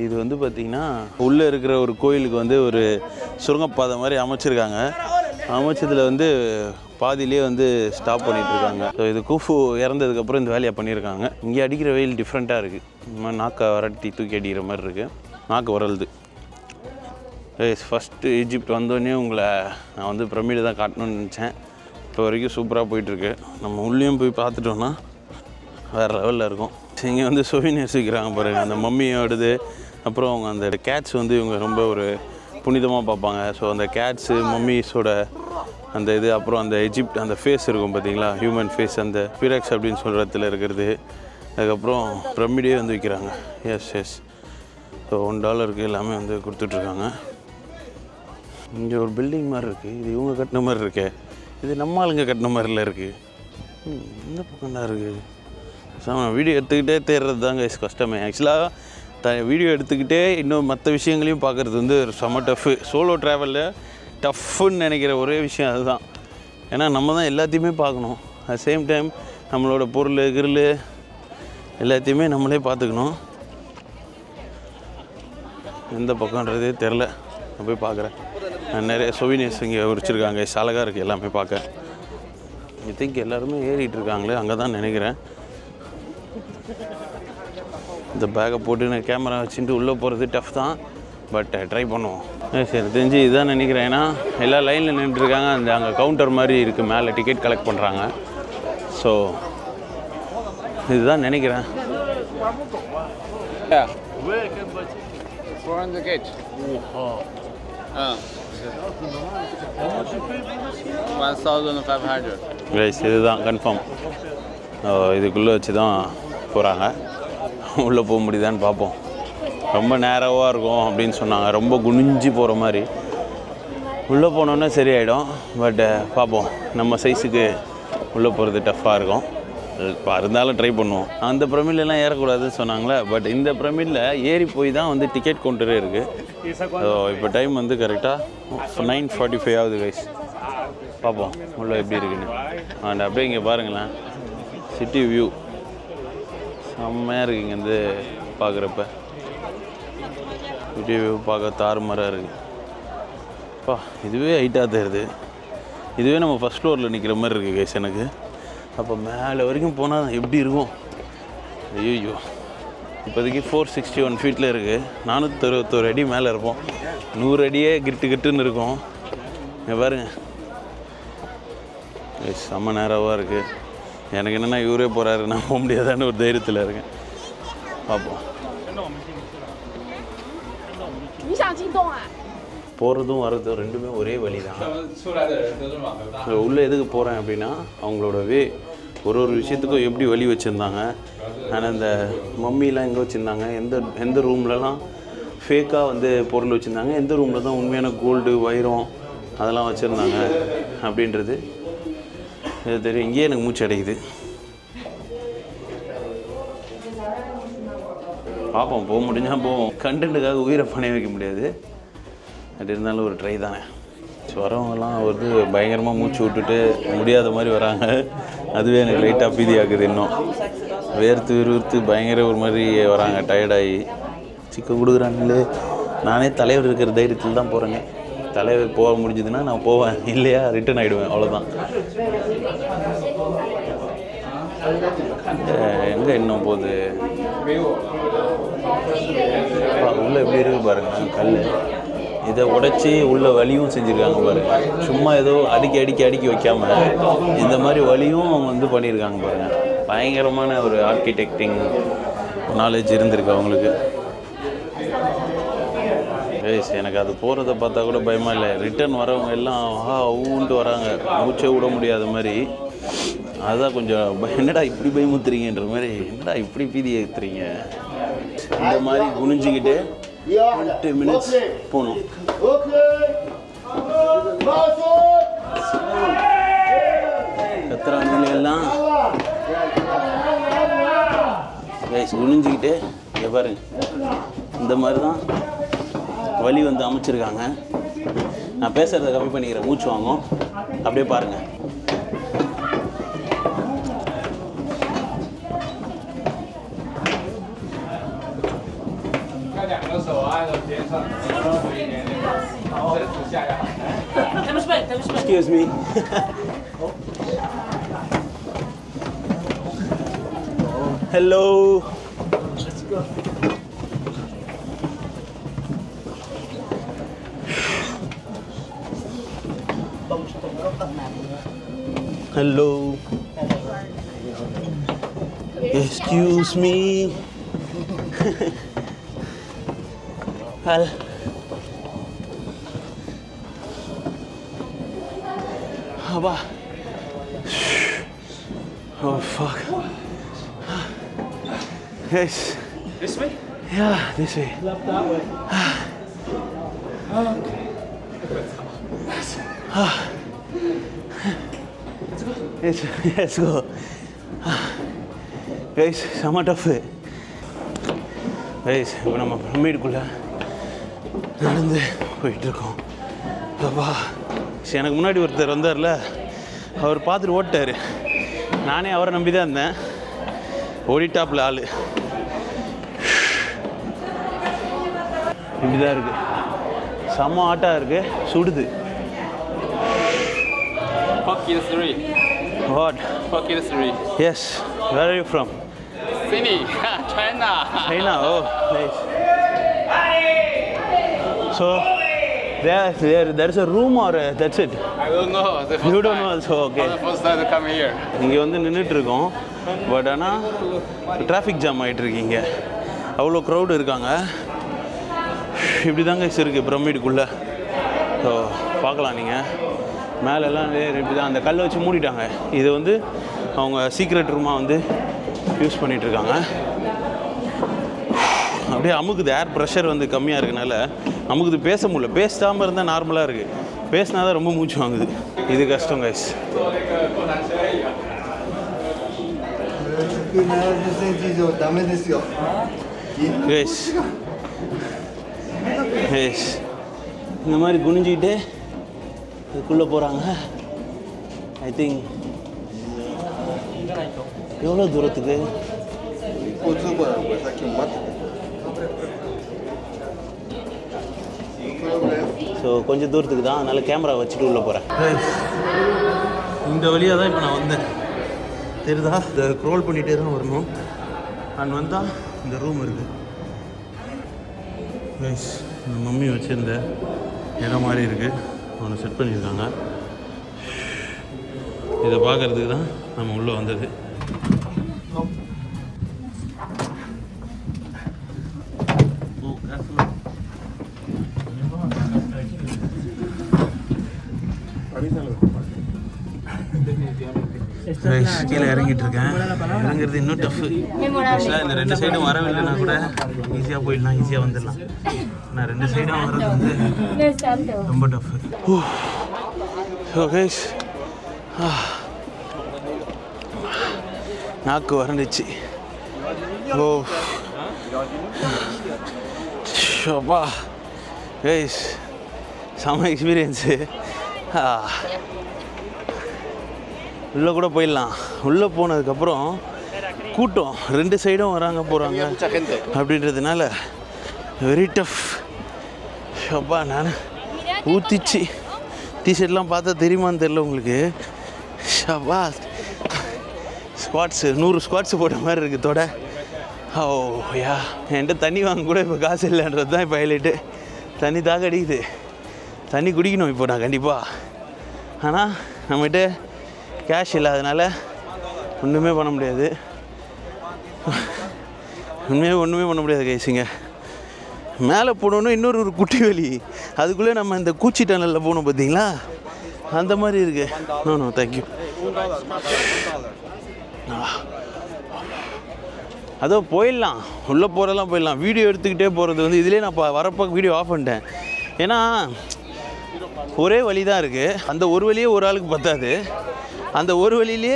இது வந்து பார்த்திங்கன்னா உள்ளே இருக்கிற ஒரு கோயிலுக்கு வந்து ஒரு சுரங்கப்பாதை மாதிரி அமைச்சிருக்காங்க. அமைச்சதில் வந்து பாதியிலே வந்து ஸ்டாப் பண்ணிகிட்ருக்காங்க. ஸோ இது கூஃபு இறந்ததுக்கப்புறம் இந்த வேலையை பண்ணியிருக்காங்க. இங்கே அடிக்கிற வெயில் டிஃப்ரெண்ட்டாக இருக்குது. இந்த மாதிரி நாக்கை வரட்டி தூக்கி அடிக்கிற மாதிரி இருக்குது, நாக்கு வரலுது. ஃபஸ்ட்டு ஈஜிப்ட் வந்தோடனே உங்களை நான் வந்து பிரமிடு தான் காட்டணும்னு நினச்சேன். இப்போ வரைக்கும் சூப்பராக போயிட்டுருக்கு. நம்ம உள்ளேயும் போய் பார்த்துட்டோன்னா வேறு லெவலில் இருக்கும். இங்கே வந்து சொவினியர்ஸ் விற்கிறாங்க பாருங்கள், அந்த மம்மியோடது. அப்புறம் அவங்க அந்த கேட்ஸ் வந்து இவங்க ரொம்ப ஒரு புனிதமாக பார்ப்பாங்க. ஸோ அந்த கேட்ஸு மம்மிஸோட அந்த இது, அப்புறம் அந்த எஜிப்ட் அந்த ஃபேஸ் இருக்கும் பார்த்தீங்களா, ஹியூமன் ஃபேஸ், அந்த பிரெக்ஸ் அப்படின்னு சொல்கிற இடத்துல இருக்கிறது. அதுக்கப்புறம் பிரமிடே வந்து விற்கிறாங்க. எஸ் ஸோ $1 எல்லாமே வந்து கொடுத்துட்ருக்காங்க. இங்கே ஒரு பில்டிங் மாதிரி இருக்குது. இது இவங்க கட்டின மாதிரி இருக்கே, இது நம்ம ஆளுங்க கட்டின மாதிரில இருக்குது. இந்த பக்கம் தான் இருக்குது. வீடியோ எடுத்துக்கிட்டே தேடுறது தாங்க கஷ்டமே. ஆக்சுவலாக வீடியோ எடுத்துக்கிட்டே இன்னும் மற்ற விஷயங்களையும் பார்க்குறது வந்து செம்ம டஃப்பு. சோலோ ட்ராவலில் டஃப்புன்னு நினைக்கிற ஒரே விஷயம் அதுதான். ஏன்னா நம்ம தான் எல்லாத்தையுமே பார்க்கணும். அட் சேம் டைம் நம்மளோட பொருள் கிருள் எல்லாத்தையுமே நம்மளே பார்த்துக்கணும். எந்த பக்கம்ன்றதே தெரில. நான் போய் பார்க்குறேன். நிறைய சொவினியர்ஸ் இங்கே வச்சுருக்காங்க. அழகாக இருக்குது எல்லாமே பார்க்க. ஐ திங்க் எல்லாருமே ஏறிட்டு இருக்காங்களே, அங்கே தான் நினைக்கிறேன். இந்த பேக்கை போட்டு நான் கேமரா வச்சுட்டு உள்ளே போகிறது டஃப் தான். பட் ட்ரை பண்ணுவோம். சரி தெரிஞ்சு இதுதான் நினைக்கிறேன். ஏன்னா எல்லா லைனில் நின்றுருக்காங்க. அந்த அங்கே கவுண்டர் மாதிரி இருக்குது, மேலே டிக்கெட் கலெக்ட் பண்ணுறாங்க. ஸோ இதுதான் நினைக்கிறேன். இதுதான் கன்ஃபார்ம். இதுக்குள்ளே வச்சு தான் போகிறாங்க. உள்ளே போக முடியுதான்னு பார்ப்போம். ரொம்ப நேரவாக இருக்கும் அப்படின்னு சொன்னாங்க, ரொம்ப குனிஞ்சு போகிற மாதிரி. உள்ளே போனோன்னே சரியாயிடும். பட் பார்ப்போம், நம்ம சைஸுக்கு உள்ளே போகிறது டஃப்பாக இருக்கும். இப்போ இருந்தாலும் ட்ரை பண்ணுவோம். அந்த பிரமிட்லாம் ஏறக்கூடாதுன்னு சொன்னாங்களே, பட் இந்த பிரமிடில் ஏறி போய் தான் வந்து டிக்கெட் கவுண்டரே இருக்குது. ஸோ இப்போ டைம் வந்து கரெக்டாக 9:45 ஆகுது கைஸ். பார்ப்போம் உள்ள எப்படி இருக்குன்னு. அண்ட் அப்படியே இங்கே பாருங்களேன், சிட்டி வியூ செம்மையாக இருக்குது. இங்கேருந்து பார்க்குறப்ப சிட்டி வியூ பார்க்க தாறுமாறாக இருக்குது. அப்பா இதுவே ஹைட்டாக தெரியுது. இதுவே நம்ம ஃபஸ்ட் ஃப்ளோரில் நிற்கிற மாதிரி இருக்குது கைஸ் எனக்கு. அப்போ மேலே வரைக்கும் போனால் எப்படி இருக்கும்? ஐயோ, இப்போதைக்கு 461 ஃபீட்டில் இருக்குது. 461 அடி மேலே இருப்போம். 100 அடியே கிட்டுன்னு இருக்கும். இங்கே பாருங்க, செம்ம நேரமாக இருக்குது. எனக்கு என்னென்னா இவரே போகிறாரு, நான் போக முடியாதான்னு ஒரு தைரியத்தில் இருக்கேன். பார்ப்போம். போகிறதும் வர்றதும் ரெண்டுமே ஒரே வழி தான். உள்ளே எதுக்கு போகிறேன் அப்படின்னா, அவங்களோட ஒரு விஷயத்துக்கும் எப்படி வழி வச்சுருந்தாங்க. ஆனால் இந்த மம்மிலாம் எங்கே வச்சுருந்தாங்க, எந்த ரூம்லலாம் ஃபேக்காக வந்து பொருள் வச்சுருந்தாங்க, எந்த ரூமில் தான் உண்மையான கோல்டு வைரம் அதெல்லாம் வச்சுருந்தாங்க அப்படின்றது இது தெரியும். இங்கேயே எனக்கு மூச்சு அடைக்குது. பார்ப்போம், போக முடிஞ்சால் போவோம். கண்டென்ட்டுக்காக உயிரை பணைய வைக்க முடியாது. அது இருந்தாலும் ஒரு ட்ரை தானே. ஸோ வரவங்கலாம் வந்து பயங்கரமாக மூச்சு விட்டுட்டு முடியாத மாதிரி வராங்க. அதுவே எனக்கு லைட்டாக பீதி ஆகுது. இன்னும் வேர்த்து பயங்கர ஒரு மாதிரி வராங்க, டயர்டாகி. சிக்கன் கொடுக்குறாங்களே. நானே தலைவர் இருக்கிற தைரியத்தில் தான் போகிறேங்க. தலைவர் போக முடிஞ்சதுன்னா நான் போவேன், இல்லையா ரிட்டர்ன் ஆகிடுவேன், அவ்வளோதான். எங்கே இன்னும் போகுது உள்ளே எப்படி இருக்குது பாருங்கள். கல் இதை உடைச்சி உள்ள வலியும் செஞ்சுருக்காங்க பாருங்கள். சும்மா ஏதோ அடுக்கி வைக்காமல் இந்த மாதிரி வலியும் அவங்க வந்து பண்ணியிருக்காங்க பாருங்கள். பயங்கரமான ஒரு ஆர்கிடெக்டிங் நாலேஜ் இருந்திருக்கு அவங்களுக்கு. எனக்கு அது போகிறத பார்த்தா கூட பயமாக இல்லை. ரிட்டர்ன் வரவங்க எல்லாம் ஊன்ட்டு வராங்க, மூச்சே விட முடியாத மாதிரி. அதுதான் கொஞ்சம் என்னடா இப்படி பயமுத்துறீங்கன்ற மாதிரி, என்னடா இப்படி பீதி ஏற்றுறீங்க. இந்த மாதிரி குனிஞ்சிக்கிட்டு 20 மினிட்ஸ் போகணும். கத்துறாங்க எல்லாம் குனிஞ்சிக்கிட்டு. இங்கே பாருங்க, இந்த மாதிரி தான் வலி வந்து அமைச்சிருக்காங்க. நான் பேசுகிறத கம்மி பண்ணிக்கிறேன், மூச்சு வாங்கும். அப்படியே பாருங்கள். Excuse me. Hello. Let's go. Hello. Excuse me. Hal. Abba. Oh fuck. Yes. This way? Yeah, this way. Left that way. Let's go. Guys, செம்ம டஃப்பு. கைஸ் இப்போ நம்ம பிரமிடுக்குள்ளே நடந்து போயிட்டுருக்கோம். அப்பா சரி, எனக்கு முன்னாடி ஒருத்தர் வந்தார்ல, அவர் பார்த்துட்டு ஓட்டார். நானே அவரை நம்பி தான் இருந்தேன். ஓடிட்டாப்பில் ஆள். இப்படி தான் இருக்குது. செம்ம ஆட்டாக இருக்குது, சுடுது. Pakistan. What? Pakistan. Yes. Where are you from? Sydney, China. China. Oh, nice. So, there's a room or that's it? I don't know. You don't know also. Okay. The first time to come here. இங்கே வந்து நின்றுட்டுருக்கோம். But ஆனால் traffic jam ஆகிட்டுருக்கீங்க. அவ்வளோ crowd இருக்காங்க. இப்படி தாங்க இருக்குது பிரமிடுக்குள்ளே. So பார்க்கலாம் நீங்கள். மேலெல்லாம் இப்படி தான் அந்த கல்லை வச்சு மூடிட்டாங்க. இது வந்து அவங்க சீக்ரெட் ரூமாக வந்து யூஸ் பண்ணிகிட்ருக்காங்க. அப்படியே அமுக்குது. ஏர் ப்ரெஷர் வந்து கம்மியாக இருக்கனால அமுக்குது. பேச முடியல. பேசாமல் இருந்தால் நார்மலாக இருக்குது. பேசினா தான் ரொம்ப மூச்சு வாங்குது. இது கஷ்டம் கைஸ். எஸ் எஸ் இந்த மாதிரி குனிஞ்சிக்கிட்டு இதுக்குள்ளே போகிறாங்க. ஐ திங்க் எவ்வளோ தூரத்துக்கு ஸோ கொஞ்சம் தூரத்துக்கு தான், அதனால் கேமரா வச்சுட்டு உள்ளே போகிறேன். இந்த வழியாக தான் இப்போ நான் வந்தேன். தெரியுதா? இந்த க்ரோல் பண்ணிகிட்டே தான் வரணும். அண்ட் வந்தால் இந்த ரூம் இருக்குது. கைஸ், இந்த மம்மி வச்சுருந்த இடம் மாதிரி இருக்குது, அவனை செட் பண்ணியிருக்காங்க. இதை பார்க்குறதுக்கு தான் நம்ம உள்ளே வந்தது. கீழே இறங்கிட்டு இருக்கேன். இறங்குறது இன்னும் டஃப்பு. ஆக்சுவலாக இந்த 2 சைடும் வரவில்லைன்னா கூட ஈஸியாக போயிடலாம், ஈஸியாக வந்துடலாம். நான் 2 சைடும் வர்றது வந்து ரொம்ப டஃப்பு. ஸோ கைஸ், நாக்கு வறண்டுச்சு. ஓ ஷோப்பா கைஸ், செம எக்ஸ்பீரியன்ஸு. உள்ளே கூட போயிடலாம். உள்ளே போனதுக்கப்புறம் கூட்டம் 2 சைடும் வராங்க போகிறாங்க அப்படின்றதுனால வெரி டஃப். அப்பா நான் ஊற்றிச்சு. டிஷர்ட்லாம் பார்த்தா தெரியுமான்னு தெரில உங்களுக்கு. ஷப்பா ஸ்குவாட்ஸு 100 ஸ்குவாட்ஸு போட்ட மாதிரி இருக்குது தொட. ஓ யா, என்கிட்ட தண்ணி வாங்க கூட இப்போ காசு இல்லைன்றது தான் இப்போ ஹைலைட்டு. தண்ணி தாக அடிக்குது, தண்ணி குடிக்கணும் இப்போ நான் கண்டிப்பாக. ஆனால் நம்மகிட்ட கேஷ் இல்லாதனால ஒன்றுமே பண்ண முடியாது. ஒன்றுமே பண்ண முடியாது கைஸுங்க. மேலே போனோன்னு இன்னொரு குட்டி வலி, அதுக்குள்ளே நம்ம இந்த கூச்சி டனலில் போகணும் பார்த்தீங்களா, அந்த மாதிரி இருக்கு. No thank you. அதோ போயிடலாம், உள்ளே போகிறதெல்லாம் போயிடலாம். வீடியோ எடுத்துக்கிட்டே போகிறது வந்து இதிலே நான் வரப்போ வீடியோ ஆஃப் பண்ணிட்டேன். ஏன்னா ஒரே வழி தான் இருக்குது. அந்த ஒரு வழியே ஒரு ஆளுக்கு பத்தாது. அந்த ஒரு வழியிலே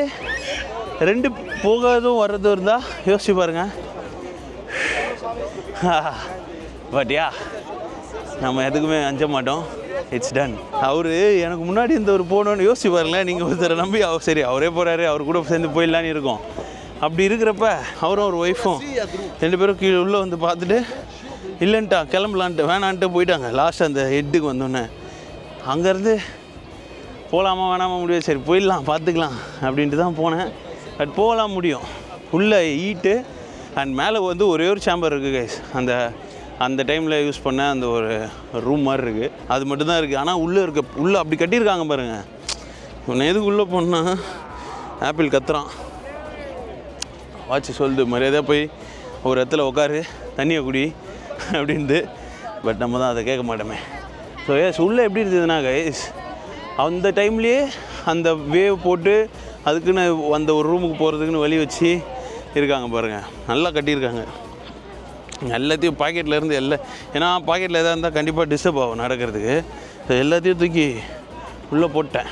2 போகாதும் வர்றதும் இருந்தால் யோசிச்சு பாருங்கள். பட் யா, நம்ம எதுக்குமே அஞ்ச மாட்டோம். It's done. அவர் எனக்கு முன்னாடி இந்த ஒரு போகணுன்னு யோசிச்சு பாருங்களேன். நீங்கள் ஒருத்தரை நம்பி சரி அவரே போகிறாரு, அவர் கூட சேர்ந்து போயிடலான்னு இருக்கும். அப்படி இருக்கிறப்ப அவரும் ஒரு ஒய்ஃபும் 2 பேரும் கீழே உள்ளே வந்து பார்த்துட்டு இல்லைன்ட்டா கிளம்பலான்ட்டு வேணான்ட்டு போயிட்டாங்க. லாஸ்ட் அந்த ஹெட்டுக்கு வந்தோன்னே அங்கேருந்து போகலாமா வேணாமா முடியாது, சரி போயிடலாம் பார்த்துக்கலாம் அப்படின்ட்டு தான் போனேன். பட் போகலாம் முடியும். உள்ளே ஈட்டு அண்ட் மேலே வந்து ஒரே ஒரு சேம்பர் இருக்குது கைஸ். அந்த டைமில் யூஸ் பண்ண அந்த ஒரு ரூம் மாதிரி இருக்குது, அது மட்டும்தான் இருக்குது. ஆனால் உள்ளே அப்படி கட்டியிருக்காங்க பாருங்கள். உன்னை எதுக்கு உள்ளே போனால் ஆப்பிள் கத்துறான், வாட்சி சொல்லுது மரியாதையாக போய் ஒரு இடத்துல உட்காரு, தண்ணியை குடி அப்படின்ட்டு. பட் நம்ம தான் அதை கேட்க மாட்டோமே. ஸோ எஸ், உள்ளே எப்படி இருந்ததுன்னா கைஸ், அந்த டைம்லேயே அந்த வேவ் போட்டு அதுக்குன்னு அந்த ஒரு ரூமுக்கு போகிறதுக்குன்னு வழி வச்சு இருக்காங்க பாருங்கள். நல்லா கட்டியிருக்காங்க. எல்லாத்தையும் பாக்கெட்லேருந்து ஏன்னா பாக்கெட்டில் எதாவது இருந்தால் கண்டிப்பாக டிஸ்டர்ப் ஆகும் நடக்கிறதுக்கு. ஸோ எல்லாத்தையும் தூக்கி உள்ளே போட்டேன்.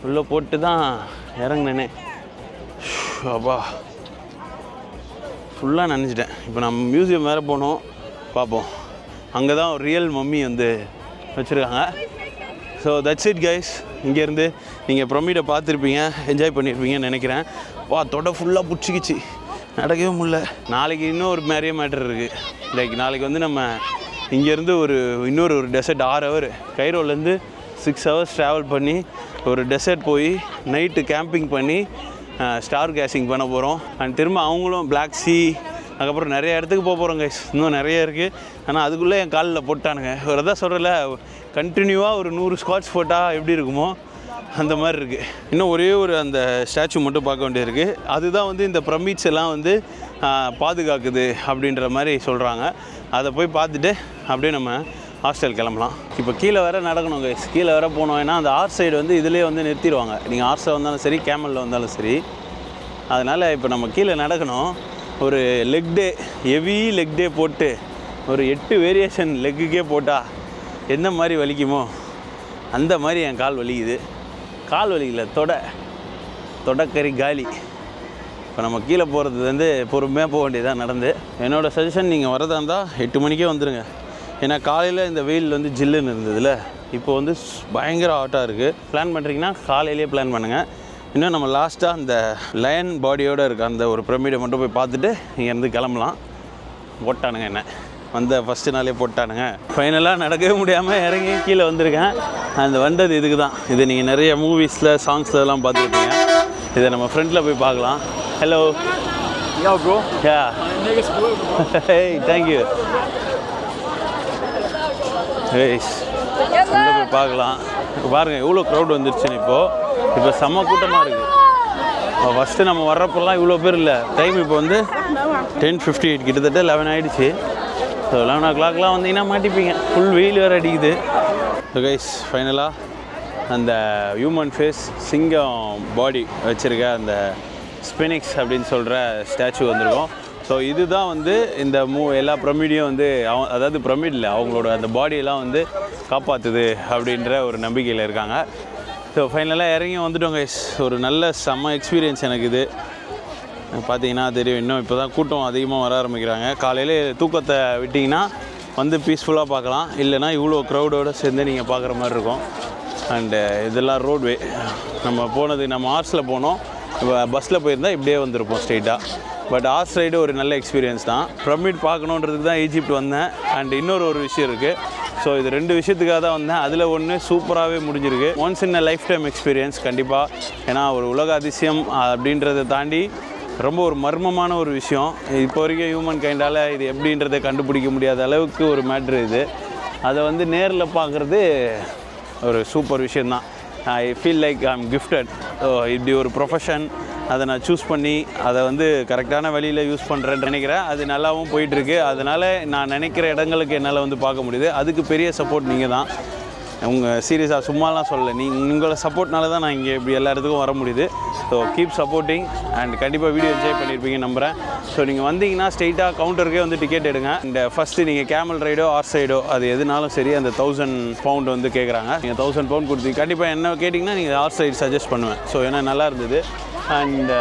உள்ளே போட்டு தான் இறங்கினேனே. அப்பா ஃபுல்லாக நினச்சிட்டேன். இப்போ நம்ம மியூசியம் வேறு போனோம், பார்ப்போம். அங்கே தான் ஒரு ரியல் மம்மி வந்து வச்சுருக்காங்க. So that's it guys. இங்கேருந்து நீங்கள் பிரமிடை பார்த்துருப்பீங்க, என்ஜாய் பண்ணியிருப்பீங்கன்னு நினைக்கிறேன். தொடை ஃபுல்லாக பிடிச்சிக்கிச்சு, நடக்கவே முடியல. நாளைக்கு இன்னும் ஒரு நிறைய மேட்டர் இருக்குது. லைக் நாளைக்கு வந்து நம்ம இங்கேருந்து இன்னொரு டெசர்ட் 6 ஹவர், கைரோலேருந்து 6 ஹவர்ஸ் ட்ராவல் பண்ணி ஒரு டெசர்ட் போய் நைட்டு கேம்பிங் பண்ணி ஸ்டார் கேசிங் பண்ண போகிறோம். அண்ட் திரும்ப அவங்களும் பிளாக் சி, அதுக்கப்புறம் நிறைய இடத்துக்கு போகிறோம் கைஸ். இன்னும் நிறைய இருக்குது. ஆனால் அதுக்குள்ளே என் காலில் போட்டானுங்க. ஒரு தான் சொல்கிறல, கண்டினியூவாக ஒரு 100 ஸ்குவாட்ஸ் போட்டால் எப்படி இருக்குமோ அந்த மாதிரி இருக்குது. இன்னும் ஒரே ஒரு அந்த ஸ்டாச்சு மட்டும் பார்க்க வேண்டியிருக்கு. அதுதான் வந்து இந்த பிரமிட்ஸ் எல்லாம் வந்து பாதுகாக்குது அப்படின்ற மாதிரி சொல்கிறாங்க. அதை போய் பார்த்துட்டு அப்படியே நம்ம ஹாஸ்டல் கிளம்பலாம். இப்போ கீழே வேறு நடக்கணும் கைஸ். கீழே வேறு போனோம். ஏன்னா அந்த ஆர்ட் சைடு வந்து இதிலே வந்து நிறுத்திடுவாங்க. நீங்கள் ஆர்ட்ஸில் வந்தாலும் சரி, கேமலில் வந்தாலும் சரி. அதனால் இப்போ நம்ம கீழே நடக்கணும். ஒரு leg day, heavy leg day போட்டு ஒரு 8 வேரியேஷன் லெக்குக்கே போட்டால் எந்த மாதிரி வலிக்குமோ அந்த மாதிரி என் கால் வலிக்குது. கால் வலிக்கல, தொடக்கறி காலி. இப்போ நம்ம கீழே போகிறது வந்து பொறுமையாக போக வேண்டியதாக நடந்து. என்னோடய சஜஷன் நீங்கள் வரதா இருந்தால் 8 மணிக்கே வந்துடுங்க. ஏன்னா காலையில் இந்த வெயில் வந்து ஜில்லுன்னு இருந்ததில்ல, இப்போ வந்து பயங்கர ஹாட்டாக இருக்குது. பிளான் பண்ணுறீங்கன்னா காலையிலேயே பிளான் பண்ணுங்கள். இன்னும் நம்ம லாஸ்ட்டாக அந்த லயன் பாடியோடு இருக்க அந்த ஒரு பிரமிடை மட்டும் போய் பார்த்துட்டு இங்கேருந்து கிளம்பலாம். போட்டானுங்க என்ன வந்த ஃபஸ்ட்டு நாளே போட்டானுங்க. ஃபைனலாக நடக்கவே முடியாமல் இறங்கி கீழே வந்திருக்கேன். அந்த வந்தது இதுக்கு தான். இது நீங்கள் நிறைய மூவிஸில் சாங்ஸ்லலாம் பார்த்துருப்பீங்க. இதை நம்ம ஃப்ரெண்டில் போய் பார்க்கலாம். Hello. Yeah, bro. Yeah. Niggas bro. Hey, thank you. Guys, உள்ள போய் பார்க்கலாம். பாருங்கள் எவ்வளோ க்ரௌட் வந்துருச்சுன்னு இப்போ செம்ம கூட்டமாக இருக்குது. ஃபஸ்ட்டு நம்ம வர்றப்பெல்லாம் இவ்வளோ பேர் இல்லை. டைம் இப்போ வந்து 10:58, கிட்டத்தட்ட 11 ஆகிடுச்சு. ஸோ 11 o'clockலாம் வந்தீங்கன்னா மாட்டிப்பீங்க. ஃபுல் வெயில் வேறு அடிக்குது. ஸோ கைஸ் ஃபைனலாக அந்த ஹியூமன் ஃபேஸ் சிங்கம் பாடி வச்சுருக்க அந்த ஸ்பினிக்ஸ் அப்படின்னு சொல்கிற ஸ்டாச்சு வந்திருக்கோம். ஸோ இதுதான் வந்து இந்த எல்லா பிரமிடையும் வந்து அதாவது பிரமிடில் அவங்களோட அந்த பாடியெல்லாம் வந்து காப்பாற்றுது அப்படின்ற ஒரு நம்பிக்கையில் இருக்காங்க. ஸோ ஃபைனலாக இறங்கி வந்துட்டோம் கைஸ். ஒரு நல்ல செம்ம எக்ஸ்பீரியன்ஸ் எனக்கு இது. பார்த்தீங்கன்னா தெரியும், இன்னும் இப்போ தான் கூட்டம் அதிகமாக வர ஆரம்பிக்கிறாங்க. காலையில் தூக்கத்தை விட்டிங்கன்னா வந்து பீஸ்ஃபுல்லாக பார்க்கலாம். இல்லைனா இவ்வளோ க்ரௌடோடு சேர்ந்து நீங்கள் பார்க்குற மாதிரி இருக்கும். அண்டு இதெல்லாம் ரோட்வே. நம்ம போனது நம்ம ஆர்ஸில் போனோம். இப்போ பஸ்ஸில் போயிருந்தால் இப்படியே வந்திருப்போம் ஸ்ட்ரெயிட்டாக. பட் ஆர்ஸ் ரைடு ஒரு நல்ல எக்ஸ்பீரியன்ஸ் தான். பிரமிட் பார்க்கணுன்றதுக்கு தான் ஈஜிப்ட் வந்தேன். அண்ட் இன்னொரு விஷயம் இருக்குது. ஸோ இது 2 விஷயத்துக்காக தான் வந்தேன். அதில் ஒன்று சூப்பராகவே முடிஞ்சிருக்கு. Once in a life time experience கண்டிப்பாக. ஏன்னா ஒரு உலக அதிசயம் அப்படின்றத தாண்டி ரொம்ப ஒரு மர்மமான ஒரு விஷயம். இப்போ வரைக்கும் ஹியூமன் கைண்டால் இது எப்படின்றத கண்டுபிடிக்க முடியாத அளவுக்கு ஒரு மேட்ரு இது. அதை வந்து நேரில் பார்க்குறது ஒரு சூப்பர் விஷயந்தான். I feel like I am gifted. இப்படி ஒரு ப்ரொஃபஷன் அதை நான் சூஸ் பண்ணி அதை வந்து கரெக்டான வழியில் யூஸ் பண்ணுறேன்னு நினைக்கிறேன். அது நல்லாவும் போயிட்டுருக்கு. அதனால் நான் நினைக்கிற இடங்களுக்கு என்னால் வந்து பார்க்க முடியுது. அதுக்கு பெரிய சப்போர்ட் நீங்கள் தான். உங்கள் சீரியஸாக சும்மாலாம் சொல்லலை, உங்களோட சப்போர்ட்னால தான் நான் இங்கே இப்படி எல்லா இடத்துக்கும் வர முடியுது. ஸோ கீப் சப்போர்ட்டிங் அண்ட் கண்டிப்பாக வீடியோ என்ஜாய் பண்ணியிருப்பீங்கன்னு நம்புகிறேன். ஸோ நீங்கள் வந்தீங்கன்னா ஸ்ட்ரெயிட்டாக கவுண்டருக்கே வந்து டிக்கெட் எடுங்க. இந்த ஃபஸ்ட்டு நீங்கள் கேமல் ரைடோ ஆர்ஸ் ரைடோ அது எதுனாலும் சரி அந்த 1000 pound வந்து கேட்குறாங்க. நீங்கள் 1000 pound கொடுத்து கண்டிப்பாக என்ன கேட்டிங்கன்னா நீங்கள் ஆர்ஸ் ரைடு சஜஸ்ட் பண்ணுவேன். ஸோ ஏன்னா நல்லா இருந்தது. அண்ட்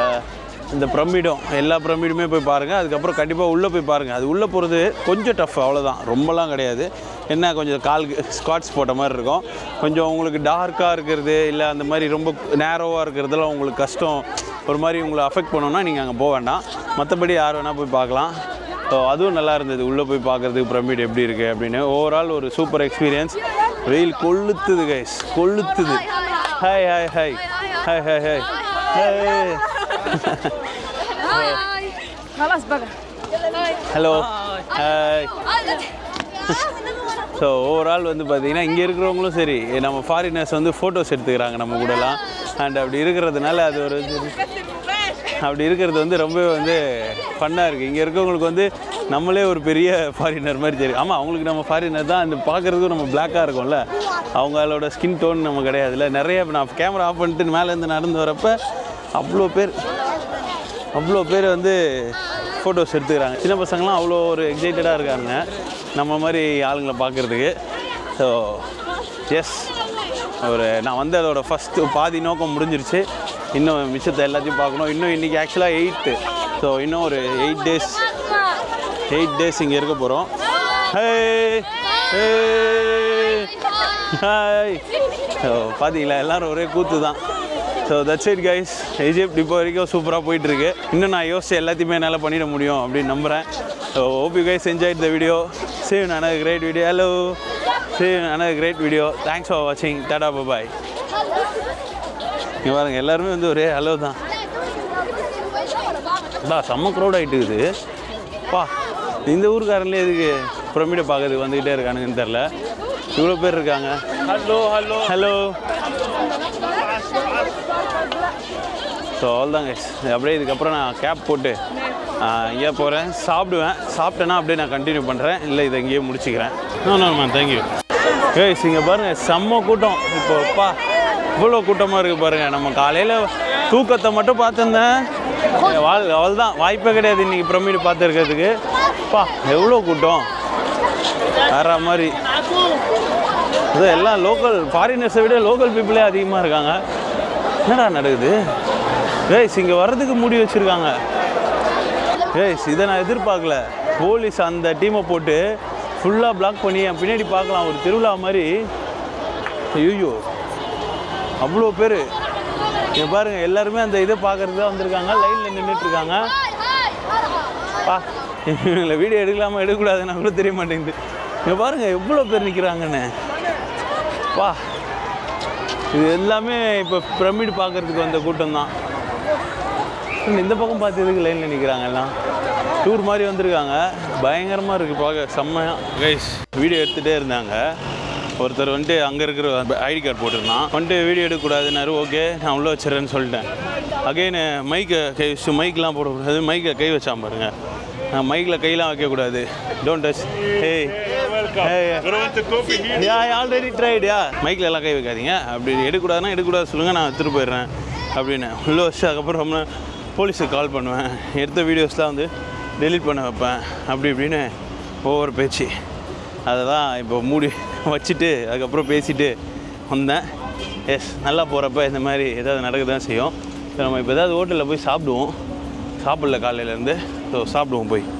இந்த பிரமிடும் எல்லா பிரமிடுமே போய் பாருங்கள். அதுக்கப்புறம் கண்டிப்பாக உள்ளே போய் பாருங்கள். அது உள்ளே போகிறது கொஞ்சம் டஃப், அவ்வளோதான், ரொம்பலாம் கிடையாது. என்ன கொஞ்சம் ஸ்காட்ஸ் போட்ட மாதிரி இருக்கும். கொஞ்சம் உங்களுக்கு டார்க்காக இருக்கிறது இல்லை அந்த மாதிரி ரொம்ப நேரோவாக இருக்கிறதுலாம் உங்களுக்கு கஷ்டம், ஒரு மாதிரி உங்களை அஃபெக்ட் பண்ணோன்னா நீங்கள் அங்கே போக வேண்டாம். மற்றபடி யார் வேணால் போய் பார்க்கலாம். ஸோ அதுவும் நல்லா இருந்தது உள்ளே போய் பார்க்குறதுக்கு பிரமிட் எப்படி இருக்குது அப்படின்னு. ஓவரால் ஒரு சூப்பர் எக்ஸ்பீரியன்ஸ். வெயில் கொளுத்துது கைஸ், கொளுத்துது. Hi hi hi hi hi hi hi. Hello hi. So overall வந்து பார்த்திங்கன்னா இங்கே இருக்கிறவங்களும் சரி நம்ம ஃபாரினர்ஸ் வந்து ஃபோட்டோஸ் எடுத்துக்கிறாங்க நம்ம கூடலாம். அண்ட் அப்படி இருக்கிறதுனால அது ஒரு அப்படி இருக்கிறது வந்து ரொம்ப வந்து ஃபன்னாக இருக்குது. இங்கே இருக்கவங்களுக்கு வந்து நம்மளே ஒரு பெரிய ஃபாரினர் மாதிரி தெரியும். ஆமாம், அவங்களுக்கு நம்ம ஃபாரினர் தான். அந்த பார்க்குறதுக்கும் நம்ம பிளாக்காக இருக்கோம்ல, அவங்களோட ஸ்கின் டோன் நம்ம கிடையாதுல்ல. நிறைய நான் கேமரா ஆஃப் பண்ணிட்டு மேலேருந்து நடந்து வரப்போ அவ்வளோ பேர் வந்து ஃபோட்டோஸ் எடுத்துக்கிறாங்க. சின்ன பசங்களாம் அவ்வளோ ஒரு எக்ஸைட்டடாக இருக்காங்க நம்ம மாதிரி ஆளுங்களை பார்க்குறதுக்கு. ஸோ எஸ், நான் வந்து அதோட ஃபஸ்ட்டு பாதி நோக்கம் முடிஞ்சிருச்சு. இன்னும் மிச்சத்தை எல்லாத்தையும் பார்க்கணும். இன்னும் இன்றைக்கி ஆக்சுவலாக 8. ஸோ இன்னும் ஒரு 8 டேஸ் இங்கே இருக்க போகிறோம். Hi hi. ஸோ பார்த்தீங்களா, எல்லோரும் ஒரே கூத்து தான். So that's it guys. Egypt இப்போ வரைக்கும் சூப்பராக போயிட்டுருக்கு. இன்னும் நான் யோசிச்சு எல்லாத்தையுமே என்னால் பண்ணிட முடியும் அப்படின்னு நம்புகிறேன். So hope you guys enjoyed the video. See you in another great video. Hello. See you in another great video. Thanks for watching. Tata bye bye. இங்கே பாருங்க, எல்லாருமே வந்து ஒரே ஹலோ தான். செம்ம க்ரௌட் ஆகிட்டு இருக்குது. இந்த ஊருக்காரங்களே எதுக்கு பிரமிடை பார்க்கறதுக்கு வந்துக்கிட்டே இருக்கானுங்கன்னு தெரில. இவ்வளோ பேர் இருக்காங்க. Hello hello hello. ஸோ அவ்வளோதாங்க. அப்படியே இதுக்கப்புறம் நான் கேப் போட்டு இங்கே போகிறேன், சாப்பிட்டேன்னா அப்படியே நான் கண்டினியூ பண்ணுறேன். இல்லை இதை இங்கேயே முடிச்சுக்கிறேன். Ma'am thank you. கைஸ் இங்கே பாருங்கள், செம்ம கூட்டம். இப்போப்பா இவ்வளோ கூட்டமாக இருக்குது பாருங்கள். நம்ம காலையில் தூக்கத்தை மட்டும் பார்த்துருந்தேன், அவ்வளோதான், வாய்ப்பே கிடையாது இன்றைக்கி பிரமிடு பார்த்துருக்கிறதுக்கு. எவ்வளோ கூட்டம் வேற மாதிரி. அது எல்லாம் லோக்கல் ஃபாரினர்ஸை விட லோக்கல் பீப்புளே அதிகமாக இருக்காங்க. என்னடா நடக்குது? கைஸ் இங்கே வர்றதுக்கு மூடி வச்சுருக்காங்க. கைஸ் இதை நான் எதிர்பார்க்கல. போலீஸ் அந்த டீமை போட்டு ஃபுல்லாக பிளாக் பண்ணி என் பின்னாடி பார்க்கலாம் ஒரு திருவிழா மாதிரி. ஐயோ அவ்வளோ பேர் இங்கே பாருங்கள், எல்லாருமே அந்த இதை பார்க்குறதுக்கு தான் வந்திருக்காங்க. லைனில் நின்றுட்டுருக்காங்க. பா இவங்களை வீடியோ எடுக்கலாமா எடுக்கக்கூடாதுன்னா கூட தெரிய மாட்டேங்குது. இங்கே பாருங்கள் எவ்வளோ பேர் நிற்கிறாங்கன்னு. பா இது எல்லாமே இப்போ பிரமிடு பார்க்குறதுக்கு வந்த கூட்டம் தான். இந்த பக்கம் பார்த்ததுக்கு லைனில் நிற்கிறாங்க. எல்லாம் டூர் மாதிரி வந்திருக்காங்க. பயங்கரமாக இருக்குது பார்க்க, செம்மையாக. கைஸ் வீடியோ எடுத்துகிட்டே இருந்தாங்க. ஒருத்தர் வந்துட்டு அங்கே இருக்கிற ஐடி கார்டு போட்டிருந்தான். வந்துட்டு வீடியோ எடுக்கக்கூடாதுன்னாரு. ஓகே நான் உள்ளே வச்சுறேன்னு சொல்லிட்டேன். அகைன் மைக்கை கை வச்சு, மைக்கெலாம் போடக்கூடாது. மைக்கை கை வச்சான் பாருங்க. மைக்கில் கையெல்லாம் வைக்கக்கூடாது. Don't touch. ஏய் ஆல்ரெடி ட்ரைடியா. மைக்கில் எல்லாம் கை வைக்காதீங்க. அப்படி எடுக்கக்கூடாதுன்னா எடுக்கக்கூடாது சொல்லுங்கள், நான் எடுத்துகிட்டு போயிடுறேன் அப்படின்னு உள்ளே வச்சு. அதுக்கப்புறம் ரொம்ப போலீஸுக்கு கால் பண்ணுவேன். எடுத்த வீடியோஸ்லாம் வந்து டெலீட் பண்ண வைப்பேன். அப்படி இப்படின்னு ஒவ்வொரு பேச்சு. அதை தான் இப்போ மூடி வச்சுட்டு அதுக்கப்புறம் பேசிட்டு வந்தேன். எஸ் நல்லா போகிறப்ப இந்த மாதிரி ஏதாவது நடக்க தான் செய்யும். நம்ம இப்போ ஏதாவது ஹோட்டலில் போய் சாப்பிடுவோம். சாப்பிடல காலையிலேருந்து. ஸோ சாப்பிடுவோம் போய்.